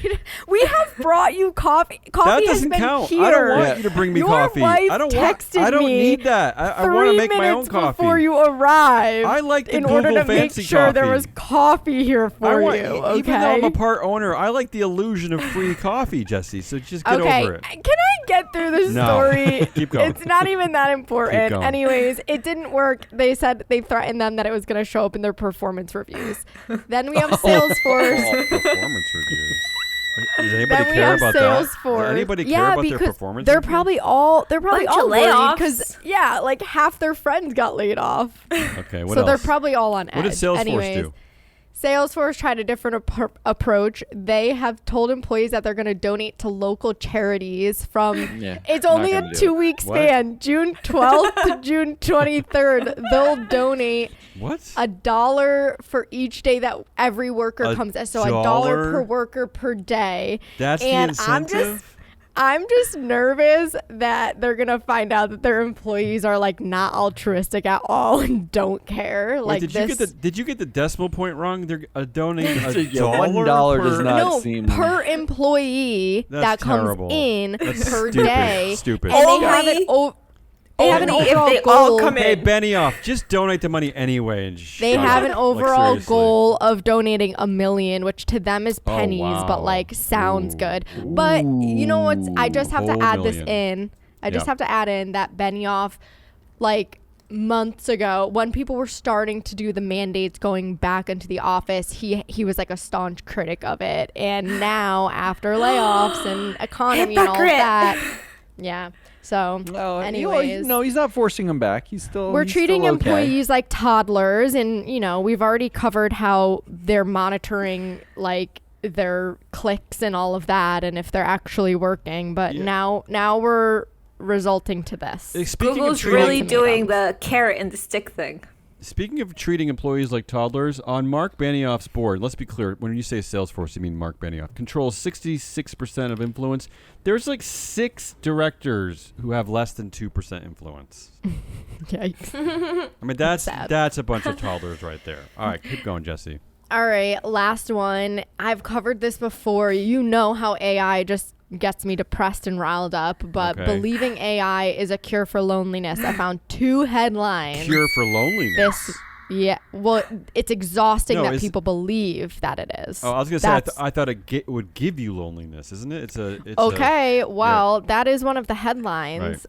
Speaker 4: We have brought you coffee. Coffee
Speaker 1: That
Speaker 4: has
Speaker 1: doesn't
Speaker 4: been
Speaker 1: count.
Speaker 4: here.
Speaker 1: I don't want you to bring me
Speaker 4: Your
Speaker 1: coffee.
Speaker 4: wife
Speaker 1: I don't
Speaker 4: texted
Speaker 1: I don't
Speaker 4: me
Speaker 1: need that. I
Speaker 4: 3
Speaker 1: want to make my own
Speaker 4: minutes
Speaker 1: coffee.
Speaker 4: before you arrived.
Speaker 1: I like the
Speaker 4: in order
Speaker 1: Google
Speaker 4: to make
Speaker 1: fancy
Speaker 4: sure there
Speaker 1: coffee.
Speaker 4: was coffee here for you. Okay.
Speaker 1: Even though I'm a part owner, I like the illusion of free coffee, Jesse. So just get
Speaker 4: Okay,
Speaker 1: over it.
Speaker 4: can I get through the
Speaker 1: No.
Speaker 4: story?
Speaker 1: Keep going.
Speaker 4: It's not even that important.
Speaker 1: Keep going.
Speaker 4: Anyways, it didn't work. They said they threatened them that it was going to show up in their performance reviews. Then we have Salesforce.
Speaker 1: Performance reviews. Does anybody
Speaker 4: Then we
Speaker 1: care
Speaker 4: have
Speaker 1: about that?
Speaker 4: Salesforce.
Speaker 1: Does anybody
Speaker 4: yeah,
Speaker 1: care about
Speaker 4: because
Speaker 1: their performance
Speaker 4: they're
Speaker 1: reviews?
Speaker 4: probably all
Speaker 3: Bunch of
Speaker 4: worried
Speaker 3: layoffs.
Speaker 4: because like half their friends got laid off.
Speaker 1: Okay, what
Speaker 4: so
Speaker 1: else?
Speaker 4: they're probably all on edge.
Speaker 1: What did Salesforce
Speaker 4: Anyways,
Speaker 1: do?
Speaker 4: Salesforce tried a different approach. They have told employees that they're going to donate to local charities from.
Speaker 2: Yeah,
Speaker 4: It's
Speaker 2: not
Speaker 4: only a
Speaker 2: gonna do it.
Speaker 4: 2-week
Speaker 1: What?
Speaker 4: span, June 12th to June 23rd. They'll donate
Speaker 1: What?
Speaker 4: $1 for each day that every worker
Speaker 1: A
Speaker 4: comes. So $1
Speaker 1: dollar?
Speaker 4: per worker per day.
Speaker 1: That's
Speaker 4: and
Speaker 1: the incentive?
Speaker 4: I'm just nervous that they're gonna find out that their employees are like not altruistic at all and don't care.
Speaker 1: Wait,
Speaker 4: Like
Speaker 1: did you get the decimal point wrong? They're donating
Speaker 2: Yeah,
Speaker 1: $1
Speaker 2: $1 does
Speaker 1: per-
Speaker 2: not
Speaker 4: no,
Speaker 2: seem-
Speaker 4: per employee
Speaker 1: That's
Speaker 4: that comes
Speaker 1: terrible.
Speaker 4: in
Speaker 1: That's
Speaker 4: per
Speaker 1: stupid.
Speaker 4: day.
Speaker 1: Stupid.
Speaker 4: And
Speaker 3: Only-
Speaker 4: they have an they have an
Speaker 3: only if
Speaker 4: overall
Speaker 3: they
Speaker 4: goal.
Speaker 3: all come
Speaker 1: Hey,
Speaker 3: in.
Speaker 1: Benioff, just donate the money anyway. And
Speaker 4: They
Speaker 1: shut
Speaker 4: have
Speaker 1: up.
Speaker 4: an overall
Speaker 1: seriously.
Speaker 4: goal of donating $1 million, which to them is
Speaker 1: Oh,
Speaker 4: pennies,
Speaker 1: wow.
Speaker 4: but like sounds
Speaker 1: Ooh.
Speaker 4: good. But you know what? I just have to
Speaker 1: Whole
Speaker 4: add this
Speaker 1: million.
Speaker 4: in. I just
Speaker 1: Yeah.
Speaker 4: have to add in that Benioff, like months ago, when people were starting to do the mandates going back into the office, he was like a staunch critic of it. And now after layoffs and economy and all
Speaker 3: Hypocrite.
Speaker 4: that, yeah. So,
Speaker 2: No,
Speaker 4: anyways.
Speaker 2: no, he's not forcing them back. He's still.
Speaker 4: We're
Speaker 2: he's
Speaker 4: treating
Speaker 2: still okay.
Speaker 4: employees like toddlers, and we've already covered how they're monitoring like their clicks and all of that, and if they're actually working. But
Speaker 1: Yeah.
Speaker 4: now we're resulting to this.
Speaker 1: Speaking of
Speaker 3: Google's
Speaker 1: treating-
Speaker 3: really
Speaker 4: ultimatums.
Speaker 3: doing the carrot and the stick thing.
Speaker 1: Speaking of treating employees like toddlers, on Mark Benioff's board, let's be clear, when you say Salesforce, you mean Mark Benioff, controls 66% of influence. There's like 6 directors who have less than 2% influence.
Speaker 4: Yikes.
Speaker 1: I mean, that's
Speaker 4: Sad.
Speaker 1: a bunch of toddlers right there. All right, keep going, Jesse.
Speaker 4: All right, last one. I've covered this before. You know how AI just gets me depressed and riled up, but
Speaker 1: Okay.
Speaker 4: believing AI is a cure for loneliness. I found 2 headlines.
Speaker 1: Cure for loneliness.
Speaker 4: Yeah. Well, it's exhausting
Speaker 1: No,
Speaker 4: that
Speaker 1: it's-
Speaker 4: people believe that it is.
Speaker 1: Oh, I was gonna say I thought it would give you loneliness, isn't it?
Speaker 4: Okay, well, that is one of the headlines.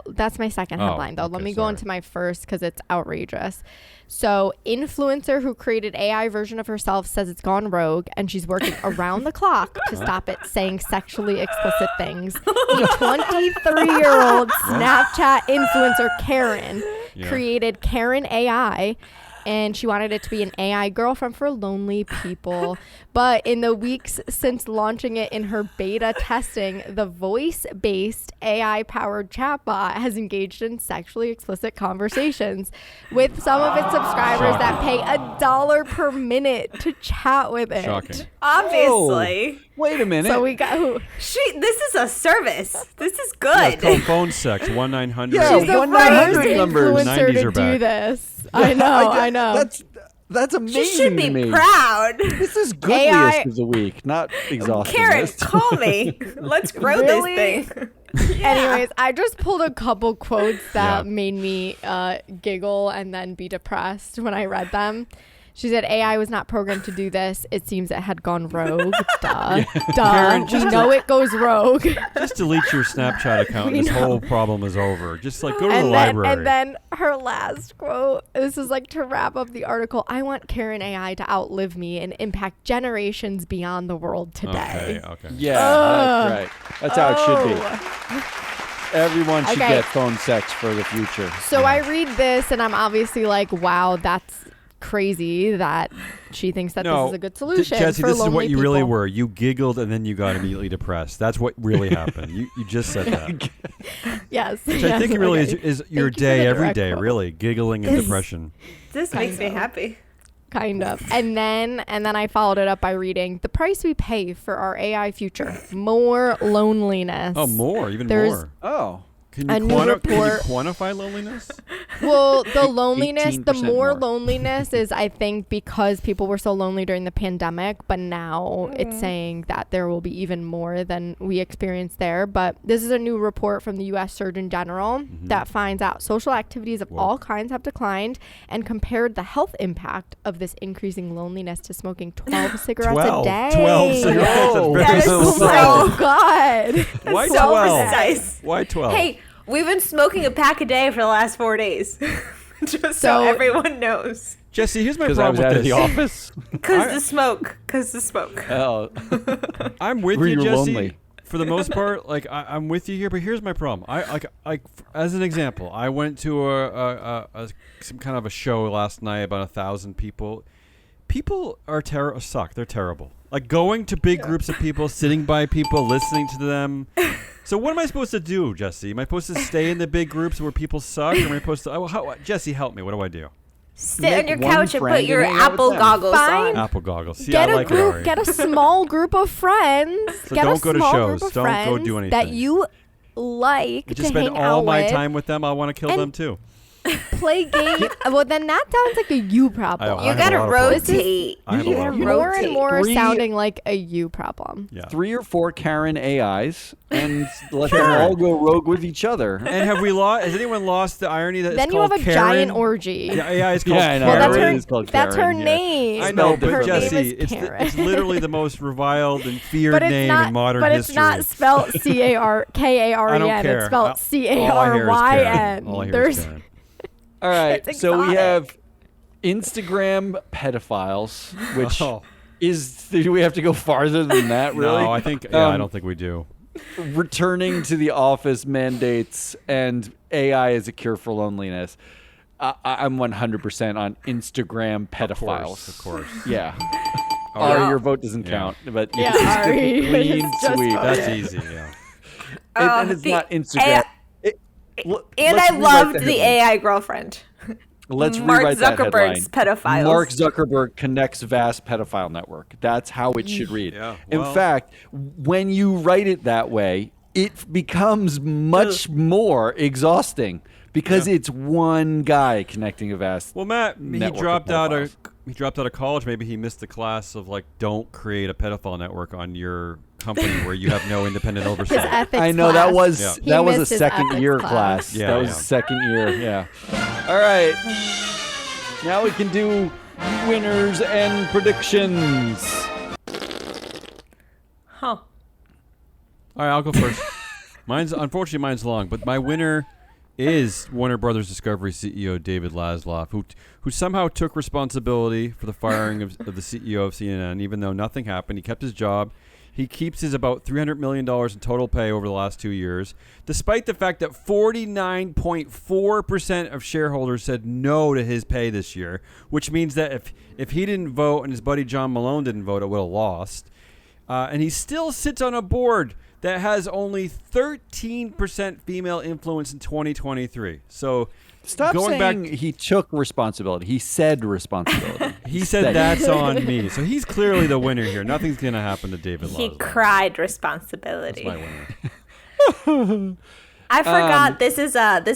Speaker 4: That's my second headline, though. Let me go into my first because it's outrageous. So, influencer who created AI version of herself says it's gone rogue, and she's working around the clock to stop it saying sexually explicit things. The 23-year-old Snapchat influencer Karen created Karen AI. And she wanted it to be an AI girlfriend for lonely people. But in the weeks since launching it in her beta testing, the voice-based AI-powered chatbot has engaged in sexually explicit conversations with some of its subscribers that pay $1 per minute to chat with it.
Speaker 1: Shocking.
Speaker 3: Obviously.
Speaker 2: Wait a minute.
Speaker 4: So we got
Speaker 3: This is a service. This is
Speaker 1: Yeah, it's
Speaker 3: good.
Speaker 1: called phone sex. 1-900.
Speaker 2: Yeah,
Speaker 4: she's the
Speaker 2: 1-900
Speaker 4: first
Speaker 2: numbers.
Speaker 4: influencer
Speaker 1: 90s
Speaker 4: to
Speaker 1: are
Speaker 4: do
Speaker 1: back.
Speaker 4: this. I know.
Speaker 2: That's amazing
Speaker 3: She should be
Speaker 2: to me.
Speaker 3: proud.
Speaker 2: This is
Speaker 4: AI
Speaker 2: goodliest of the week, not exhausting.
Speaker 3: Karen, call me. Let's grow
Speaker 4: Really?
Speaker 3: this thing.
Speaker 4: Anyways, I just pulled a couple quotes that
Speaker 1: Yeah.
Speaker 4: made me giggle and then be depressed when I read them. She said AI was not programmed to do this. It seems it had gone rogue. Duh.
Speaker 1: Karen,
Speaker 4: We
Speaker 1: just
Speaker 4: know it goes rogue.
Speaker 1: Just delete your Snapchat account.
Speaker 4: We
Speaker 1: And this
Speaker 4: know.
Speaker 1: whole problem is over. Just like go to the
Speaker 4: and
Speaker 1: library.
Speaker 4: then her last quote. This is like to wrap up the article. I want Karen AI to outlive me and impact generations beyond the world today.
Speaker 1: Okay.
Speaker 2: Yeah, that's right. That's how it should be.
Speaker 4: Oh.
Speaker 2: Everyone should
Speaker 4: Okay.
Speaker 2: get phone sex for the future.
Speaker 4: So I read this and I'm obviously like, wow, that's crazy that she thinks that this is a good solution
Speaker 1: Jesse,
Speaker 4: for
Speaker 1: this is
Speaker 4: lonely
Speaker 1: what you really
Speaker 4: people.
Speaker 1: were. You giggled and then you got immediately depressed. That's what really happened. You just said that.
Speaker 4: Yes.
Speaker 1: Which I think really is your
Speaker 4: Thank you for
Speaker 1: day
Speaker 4: the
Speaker 1: every
Speaker 4: direct
Speaker 1: day,
Speaker 4: quote.
Speaker 1: really. Giggling and
Speaker 3: This-
Speaker 1: depression.
Speaker 3: This makes me happy.
Speaker 4: Kind of. And then I followed it up by reading the price we pay for our AI future. More loneliness.
Speaker 1: Oh, more, even
Speaker 4: There's-
Speaker 1: more.
Speaker 2: Oh.
Speaker 1: Can
Speaker 4: a
Speaker 1: you,
Speaker 4: new
Speaker 1: can you
Speaker 4: report-
Speaker 1: quantify loneliness?
Speaker 4: Well, the loneliness, the
Speaker 2: 18%
Speaker 4: more
Speaker 2: more.
Speaker 4: loneliness is, I think, because people were so lonely during the pandemic, but now it's saying that there will be even more than we experienced there. But this is a new report from the U.S. Surgeon General that finds out social activities of all kinds have declined and compared the health impact of this increasing loneliness to smoking 12 cigarettes a
Speaker 1: 12.
Speaker 4: day.
Speaker 1: 12 cigarettes.
Speaker 2: Whoa.
Speaker 1: That's
Speaker 3: That
Speaker 1: very
Speaker 3: is
Speaker 4: Oh
Speaker 3: so-
Speaker 4: my God.
Speaker 1: Why
Speaker 3: so
Speaker 1: 12?
Speaker 3: precise.
Speaker 1: Why 12?
Speaker 3: Hey, we've been smoking a pack a day for the last 4 days. Just so
Speaker 4: So-
Speaker 3: everyone knows.
Speaker 1: Jesse, here's my
Speaker 2: Because I
Speaker 1: problem
Speaker 2: was out
Speaker 1: with
Speaker 2: of the
Speaker 1: this.
Speaker 2: office.
Speaker 3: Because the smoke. Because the smoke.
Speaker 2: Oh.
Speaker 1: I'm with
Speaker 2: Were
Speaker 1: you,
Speaker 2: you
Speaker 1: Jesse.
Speaker 2: lonely?
Speaker 1: For the most part, like I'm with you here, but here's my problem. As an example, I went to some kind of a show last night, about 1,000 people. People are suck. They're terrible. Like going to big groups of people, sitting by people, listening to them. So what am I supposed to do, Jesse? Am I supposed to stay in the big groups where people suck? Or am I supposed to? Jesse, help me. What do I do?
Speaker 3: Sit on
Speaker 2: Make
Speaker 3: your
Speaker 2: one
Speaker 3: couch and
Speaker 2: friend
Speaker 3: put your
Speaker 2: and hang out with
Speaker 3: Apple
Speaker 2: them.
Speaker 3: goggles
Speaker 4: Fine.
Speaker 3: on.
Speaker 1: Apple goggles. See,
Speaker 4: Get
Speaker 1: I
Speaker 4: a
Speaker 1: like it
Speaker 4: group,
Speaker 1: already.
Speaker 4: get a small group of friends.
Speaker 1: So
Speaker 4: get
Speaker 1: don't
Speaker 4: a
Speaker 1: go to
Speaker 4: small
Speaker 1: shows.
Speaker 4: group of
Speaker 1: Don't go
Speaker 4: friends
Speaker 1: do anything.
Speaker 4: that you like
Speaker 1: I
Speaker 4: to
Speaker 1: just spend
Speaker 4: hang
Speaker 1: all
Speaker 4: out
Speaker 1: my
Speaker 4: with.
Speaker 1: time with them. I want to kill
Speaker 4: And-
Speaker 1: them too.
Speaker 4: Play games. Well, then that sounds like a you problem.
Speaker 1: I
Speaker 3: You
Speaker 1: have
Speaker 3: gotta
Speaker 1: a lot of problems.
Speaker 3: rotate.
Speaker 1: I have a
Speaker 3: You
Speaker 1: lot
Speaker 3: gotta
Speaker 1: of
Speaker 4: more
Speaker 1: problems.
Speaker 4: and more
Speaker 2: Three-
Speaker 4: sounding like a you problem.
Speaker 1: Yeah.
Speaker 2: 3 or 4 Karen AIs and let them all go rogue with each other.
Speaker 1: And have we lost? Has anyone lost the irony that
Speaker 4: Then
Speaker 1: it's
Speaker 4: you have
Speaker 1: called
Speaker 4: a
Speaker 1: Karen?
Speaker 4: giant orgy.
Speaker 1: Yeah, AI is called
Speaker 2: Yeah, I know.
Speaker 4: Well, that's
Speaker 1: Karen.
Speaker 4: her.
Speaker 2: It is called
Speaker 4: That's her
Speaker 2: Karen, yeah.
Speaker 4: name.
Speaker 1: I know,
Speaker 2: Spelled
Speaker 1: but
Speaker 4: her
Speaker 2: differently.
Speaker 1: Jesse,
Speaker 4: name is Karen.
Speaker 1: it's literally the most reviled and feared
Speaker 4: but it's
Speaker 1: name
Speaker 4: not.
Speaker 1: in modern
Speaker 4: but
Speaker 1: history.
Speaker 4: it's not spelled
Speaker 1: I don't
Speaker 4: CARKAREN.
Speaker 1: care.
Speaker 4: It's spelled
Speaker 1: All I hear is Karen.
Speaker 4: CARYN.
Speaker 1: All I hear is
Speaker 4: There's
Speaker 1: Karen.
Speaker 2: All right,
Speaker 4: It's
Speaker 2: so we
Speaker 4: exotic.
Speaker 2: have Instagram pedophiles, which
Speaker 1: Oh.
Speaker 2: do we have to go farther than that, really?
Speaker 1: No, I think. Yeah, I
Speaker 2: Um,
Speaker 1: don't think we do.
Speaker 2: Returning to the office mandates and AI as a cure for loneliness. I'm 100% on Instagram pedophiles.
Speaker 1: Of course.
Speaker 2: Yeah.
Speaker 1: Ari-
Speaker 2: Ari, your vote doesn't
Speaker 1: Yeah.
Speaker 2: count, but you
Speaker 4: Yeah,
Speaker 2: can just
Speaker 4: Ari,
Speaker 2: get the clean
Speaker 4: it's just
Speaker 2: sweep.
Speaker 4: voted.
Speaker 1: That's easy. Yeah.
Speaker 2: And it's
Speaker 3: the
Speaker 2: not Instagram.
Speaker 3: And I loved the AI girlfriend.
Speaker 2: Let's
Speaker 3: Mark
Speaker 2: rewrite that
Speaker 3: Zuckerberg's
Speaker 2: headline.
Speaker 3: pedophiles.
Speaker 2: Mark Zuckerberg connects vast pedophile network. That's how it should read.
Speaker 1: Yeah,
Speaker 2: In
Speaker 1: well-
Speaker 2: fact, when you write it that way, it becomes much more exhausting because it's one guy connecting a vast.
Speaker 1: Well, Matt, he
Speaker 2: network of
Speaker 1: dropped out
Speaker 2: pedophiles.
Speaker 1: of college. Maybe he missed the class of like, don't create a pedophile network on your company where you have no independent
Speaker 4: his
Speaker 1: oversight.
Speaker 4: ethics
Speaker 2: I know
Speaker 4: class.
Speaker 2: that was
Speaker 1: Yeah.
Speaker 4: He
Speaker 2: that was a
Speaker 4: missed his
Speaker 2: second
Speaker 4: ethics
Speaker 2: year
Speaker 4: class.
Speaker 2: class.
Speaker 1: Yeah,
Speaker 2: that was
Speaker 1: yeah.
Speaker 2: second year. Yeah. All right. Now we can do winners and predictions.
Speaker 3: Huh.
Speaker 1: All right, I'll go first. Unfortunately, mine's long, but my winner is Warner Brothers Discovery CEO David Zaslav, who somehow took responsibility for the firing of the CEO of CNN, even though nothing happened. He kept his job. He keeps his about $300 million in total pay over the last 2 years, despite the fact that 49.4% of shareholders said no to his pay this year, which means that if he didn't vote and his buddy John Malone didn't vote, it would have lost. And he still sits on a board that has only 13% female influence in 2023. So
Speaker 2: Stop
Speaker 1: going
Speaker 2: saying
Speaker 1: back,
Speaker 2: he took responsibility. He said responsibility.
Speaker 1: he said that's on me. So he's clearly the winner here. Nothing's going to happen to David
Speaker 3: He
Speaker 1: Zaslav.
Speaker 3: cried responsibility.
Speaker 1: That's my winner.
Speaker 3: I forgot this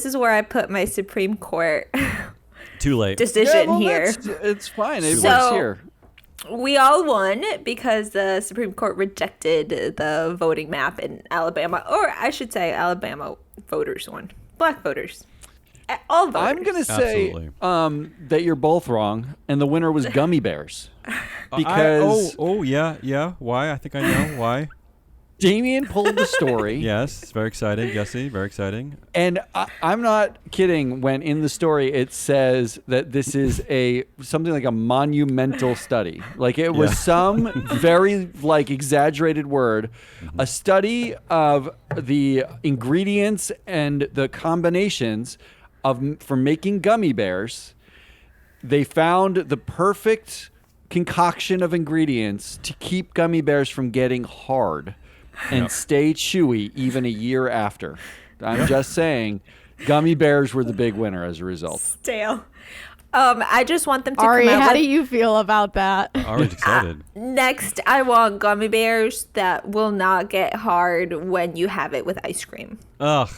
Speaker 3: is where I put my Supreme Court
Speaker 1: Too late.
Speaker 3: decision here.
Speaker 2: It's fine. It
Speaker 3: So-
Speaker 2: works here.
Speaker 3: We all won because the Supreme Court rejected the voting map in Alabama, or I should say Alabama voters won. Black voters. All voters.
Speaker 2: I'm going to say
Speaker 1: Absolutely.
Speaker 2: that you're both wrong, and the winner was gummy bears. Because
Speaker 1: yeah. Why? I think I know why.
Speaker 2: Damien pulled the story.
Speaker 1: Yes, it's very exciting, Jesse. Very exciting.
Speaker 2: And I'm not kidding when in the story it says that this is something like a monumental study. Like it was some very exaggerated word. A study of the ingredients and the combinations for making gummy bears. They found the perfect concoction of ingredients to keep gummy bears from getting hard and stay chewy even a year after. I'm just saying, gummy bears were the big winner as a result.
Speaker 3: Stale. I just want them to
Speaker 4: Ari,
Speaker 3: come out
Speaker 4: how
Speaker 3: with,
Speaker 4: do you feel about that?
Speaker 1: Already excited.
Speaker 3: next, I want gummy bears that will not get hard when you have it with ice cream.
Speaker 1: Ugh.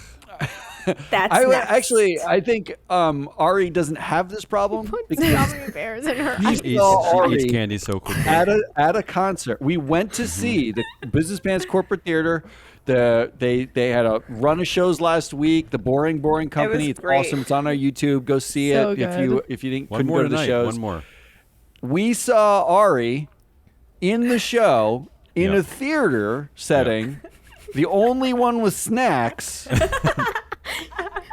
Speaker 3: That's next.
Speaker 2: I think Ari doesn't have this problem
Speaker 4: Put
Speaker 2: because
Speaker 4: gummy bears in her
Speaker 2: He
Speaker 4: eyes.
Speaker 1: She
Speaker 2: Ari
Speaker 1: eats candy so quickly.
Speaker 2: at a concert. We went to see the Business Pants Corporate Theater. They had a run of shows last week. The Boring Company. It's
Speaker 3: great.
Speaker 2: awesome. It's on our YouTube. Go see
Speaker 4: So
Speaker 2: it
Speaker 4: good.
Speaker 2: if you didn't
Speaker 1: One
Speaker 2: couldn't
Speaker 1: more
Speaker 2: go to the
Speaker 1: tonight.
Speaker 2: shows.
Speaker 1: One more.
Speaker 2: We saw Ari in the show in
Speaker 1: Yeah.
Speaker 2: a theater setting. The only one with snacks.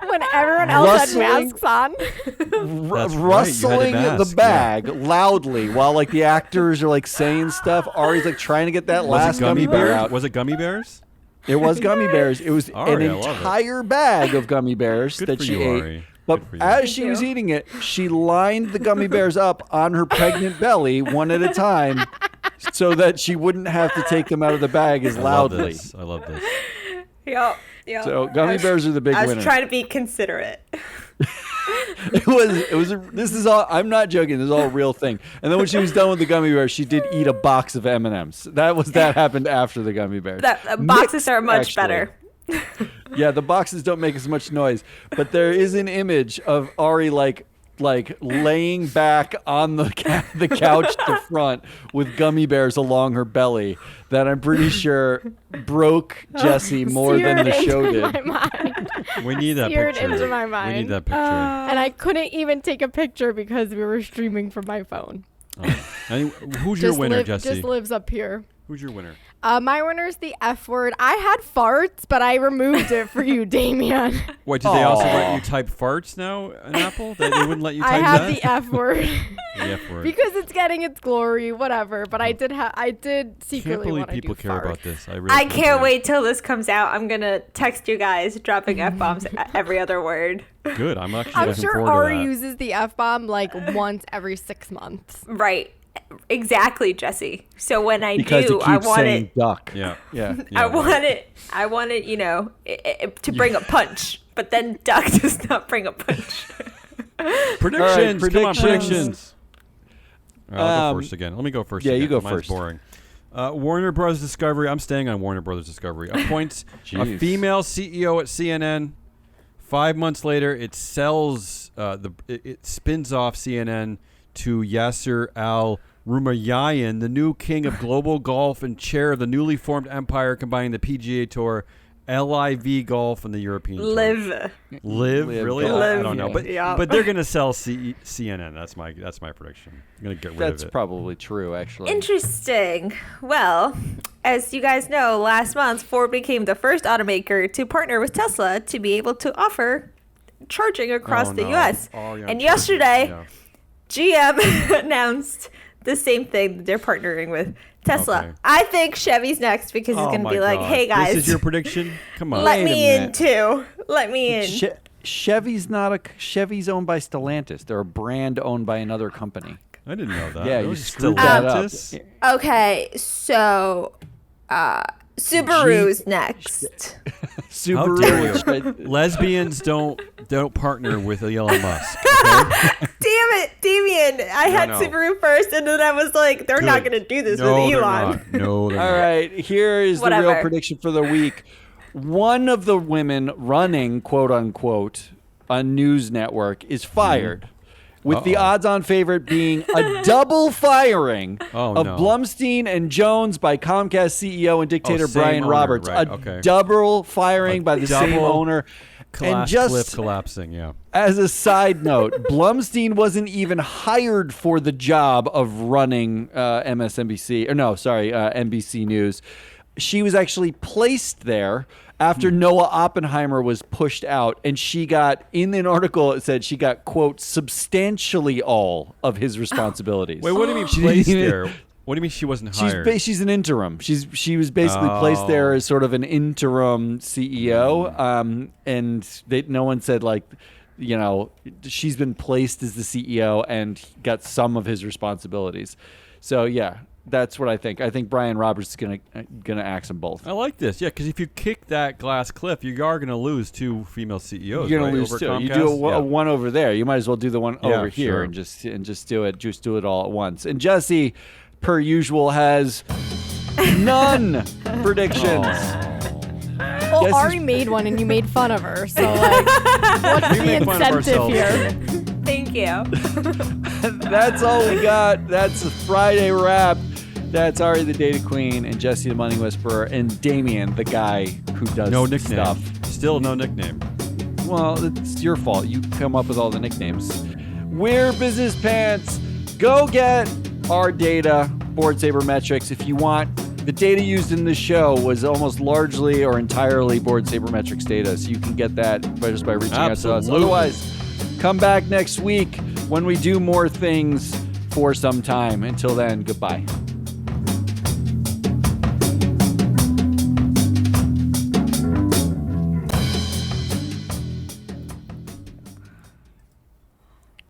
Speaker 4: When everyone else had
Speaker 2: Rustling.
Speaker 4: masks on.
Speaker 1: That's right, you had a
Speaker 2: rustling
Speaker 1: mask,
Speaker 2: the bag loudly while the actors are saying stuff. Ari's trying to get that
Speaker 1: Was
Speaker 2: last
Speaker 1: it gummy
Speaker 2: bear
Speaker 1: bears?
Speaker 2: out.
Speaker 1: Was it gummy bears?
Speaker 2: It was gummy bears. It was
Speaker 1: Ari,
Speaker 2: an
Speaker 1: I love it.
Speaker 2: entire bag of gummy bears
Speaker 1: Good
Speaker 2: that
Speaker 1: for
Speaker 2: she
Speaker 1: you,
Speaker 2: ate.
Speaker 1: Ari.
Speaker 2: But
Speaker 1: Good for you.
Speaker 2: as she
Speaker 3: Thank
Speaker 2: was
Speaker 3: you.
Speaker 2: eating it, she lined the gummy bears up on her pregnant belly one at a time so that she wouldn't have to take them out of the bag as
Speaker 1: I love
Speaker 2: loudly.
Speaker 1: this. I love this.
Speaker 3: Yep.
Speaker 2: So gummy bears are the big
Speaker 3: I was
Speaker 2: winner.
Speaker 3: trying to be considerate.
Speaker 2: This is all. I'm not joking. This is all a real thing. And then when she was done with the gummy bears, she did eat a box of M&Ms. That happened after the gummy bears.
Speaker 3: Boxes
Speaker 2: Mixed,
Speaker 3: are much
Speaker 2: actually.
Speaker 3: better.
Speaker 2: Yeah, the boxes don't make as much noise, but there is an image of Ari like laying back on the couch at the front with gummy bears along her belly that I'm pretty sure broke Jesse more than the show
Speaker 4: Seared
Speaker 2: did.
Speaker 4: into my mind.
Speaker 1: We need that
Speaker 4: Seared
Speaker 1: picture.
Speaker 4: into my
Speaker 1: We
Speaker 4: mind.
Speaker 1: need that picture.
Speaker 4: And I couldn't even take a picture because we were streaming from my phone.
Speaker 1: Who's your winner,
Speaker 4: Just
Speaker 1: Jesse?
Speaker 4: lives up here.
Speaker 1: Who's your winner?
Speaker 4: My winner's the F word. I had farts, but I removed it for you, Damien.
Speaker 1: Wait, did they also
Speaker 2: Aw.
Speaker 1: let you type farts now in Apple? They wouldn't let you
Speaker 4: I
Speaker 1: type
Speaker 4: have
Speaker 1: that?
Speaker 4: the F word
Speaker 1: The F word.
Speaker 4: because it's getting its glory, whatever. But I did
Speaker 1: Can't
Speaker 4: secretly
Speaker 1: believe
Speaker 4: want to
Speaker 1: people
Speaker 4: do
Speaker 1: care
Speaker 4: farts.
Speaker 1: about this. really
Speaker 3: I
Speaker 1: can't
Speaker 3: can't
Speaker 1: believe
Speaker 3: wait till this comes out. I'm gonna text you guys dropping f-bombs every other word.
Speaker 1: it. Good. I'm actually
Speaker 4: I'm
Speaker 1: looking
Speaker 4: sure
Speaker 1: forward
Speaker 4: Ari
Speaker 1: to that.
Speaker 4: uses the F bomb like once every 6 months.
Speaker 3: Right. Exactly, Jesse. So when I
Speaker 2: Because
Speaker 3: do,
Speaker 2: it
Speaker 3: I
Speaker 2: keeps
Speaker 3: want
Speaker 2: saying
Speaker 3: it.
Speaker 2: duck.
Speaker 1: Yeah.
Speaker 2: Yeah.
Speaker 1: Yeah,
Speaker 3: I want it, to bring a punch. But then duck does not bring a punch.
Speaker 1: Predictions. Come on,
Speaker 2: predictions.
Speaker 1: predictions. All right, I'll go
Speaker 2: Um,
Speaker 1: first again. Let me go first.
Speaker 2: yeah, you
Speaker 1: again.
Speaker 2: go
Speaker 1: Mine's
Speaker 2: first.
Speaker 1: boring. Warner Brothers Discovery. I'm staying on Warner Brothers Discovery. Appoints a
Speaker 2: Jeez.
Speaker 1: female CEO at CNN. 5 months later, it sells. It spins off CNN to Yasser Al Rumayyan, the new king of global golf and chair of the newly formed empire combining the PGA Tour LIV Golf and the European Tour.
Speaker 3: Live.
Speaker 1: Live, really?
Speaker 2: Golf.
Speaker 1: I don't know,
Speaker 3: Yeah.
Speaker 1: but they're gonna sell CNN. That's my prediction. I'm gonna get rid
Speaker 2: That's
Speaker 1: of it.
Speaker 2: probably true, actually.
Speaker 3: Interesting. Well, as you guys know, last month Ford became the first automaker to partner with Tesla to be able to offer charging across the U.S.
Speaker 1: Oh, yeah,
Speaker 3: And
Speaker 1: charging,
Speaker 3: yesterday,
Speaker 1: yeah.
Speaker 3: GM announced the same thing. They're partnering with Tesla.
Speaker 1: Okay.
Speaker 3: I think Chevy's next because he's
Speaker 1: Oh
Speaker 3: going to
Speaker 1: my
Speaker 3: be like,
Speaker 1: God.
Speaker 3: hey, guys,
Speaker 1: This is your prediction? Come on.
Speaker 3: let
Speaker 2: Wait a
Speaker 3: me in
Speaker 2: minute.
Speaker 3: too. Let me in.
Speaker 2: Chevy's owned by Stellantis. They're a brand owned by another company.
Speaker 1: I didn't know that.
Speaker 2: Yeah,
Speaker 1: Really?
Speaker 2: you screwed that up.
Speaker 1: Stellantis?
Speaker 3: Okay, so Subaru's next.
Speaker 1: How dare you?
Speaker 2: Subaru.
Speaker 1: Lesbians don't partner with Elon Musk. Okay?
Speaker 3: Damn it, Damien. I had
Speaker 1: no.
Speaker 3: Subaru first, and then I was like, they're not
Speaker 1: Good.
Speaker 3: going to do this
Speaker 1: No,
Speaker 3: with
Speaker 1: they're
Speaker 3: Elon.
Speaker 1: not. No, they're
Speaker 2: All
Speaker 1: not.
Speaker 2: right, here is the
Speaker 3: Whatever.
Speaker 2: real prediction for the week. One of the women running, quote unquote, a news network is fired. With the odds-on favorite being a double firing
Speaker 1: Oh,
Speaker 2: of
Speaker 1: no.
Speaker 2: Blumstein and Jones by Comcast CEO and dictator
Speaker 1: same
Speaker 2: Brian
Speaker 1: owner,
Speaker 2: Roberts.
Speaker 1: right,
Speaker 2: A
Speaker 1: okay.
Speaker 2: double firing
Speaker 1: A
Speaker 2: by the same
Speaker 1: double
Speaker 2: owner. And
Speaker 1: Cliff
Speaker 2: just
Speaker 1: collapsing, yeah.
Speaker 2: as a side note, Blumstein wasn't even hired for the job of running NBC News. She was actually placed there after Noah Oppenheimer was pushed out, and she got, in an article, it said she got, quote, substantially all of his responsibilities.
Speaker 1: Wait, what do you mean
Speaker 2: She
Speaker 1: placed
Speaker 2: didn't even-
Speaker 1: there? What do you mean she wasn't hired?
Speaker 2: She's an interim. She was basically placed there
Speaker 1: Oh.
Speaker 2: as sort of an interim CEO, and no one said she's been placed as the CEO and got some of his responsibilities. So yeah, that's what I think. I think Brian Roberts is gonna axe them both.
Speaker 1: I like this, yeah, because if you kick that glass cliff, you are going to lose 2 female CEOs.
Speaker 2: You're gonna
Speaker 1: right,
Speaker 2: lose
Speaker 1: over
Speaker 2: two. You
Speaker 1: Comcast?
Speaker 2: do
Speaker 1: Yeah.
Speaker 2: a one over there. You might as well do the one
Speaker 1: Yeah,
Speaker 2: over here
Speaker 1: sure.
Speaker 2: and just do it all at once. And Jesse, per usual, has none predictions.
Speaker 4: Well,
Speaker 2: Guess
Speaker 4: Ari
Speaker 2: who's-
Speaker 4: made one and you made fun of her. So, like, what's
Speaker 1: We
Speaker 4: the
Speaker 1: make fun of
Speaker 4: incentive
Speaker 1: ourselves.
Speaker 4: here?
Speaker 3: Thank you.
Speaker 2: That's all we got. That's a Friday wrap. That's Ari the Data Queen and Jesse the Money Whisperer and Damien the guy who does
Speaker 1: No nickname.
Speaker 2: stuff.
Speaker 1: Still no nickname.
Speaker 2: Well, it's your fault. You come up with all the nicknames. We're Business Pants. Go get our data, Board Saber Metrics, if you want. The data used in this show was almost largely or entirely Board Saber Metrics data, so you can get that just by reaching out to us.
Speaker 1: Absolutely.
Speaker 2: Otherwise, come back next week when we do more things for some time. Until then, goodbye.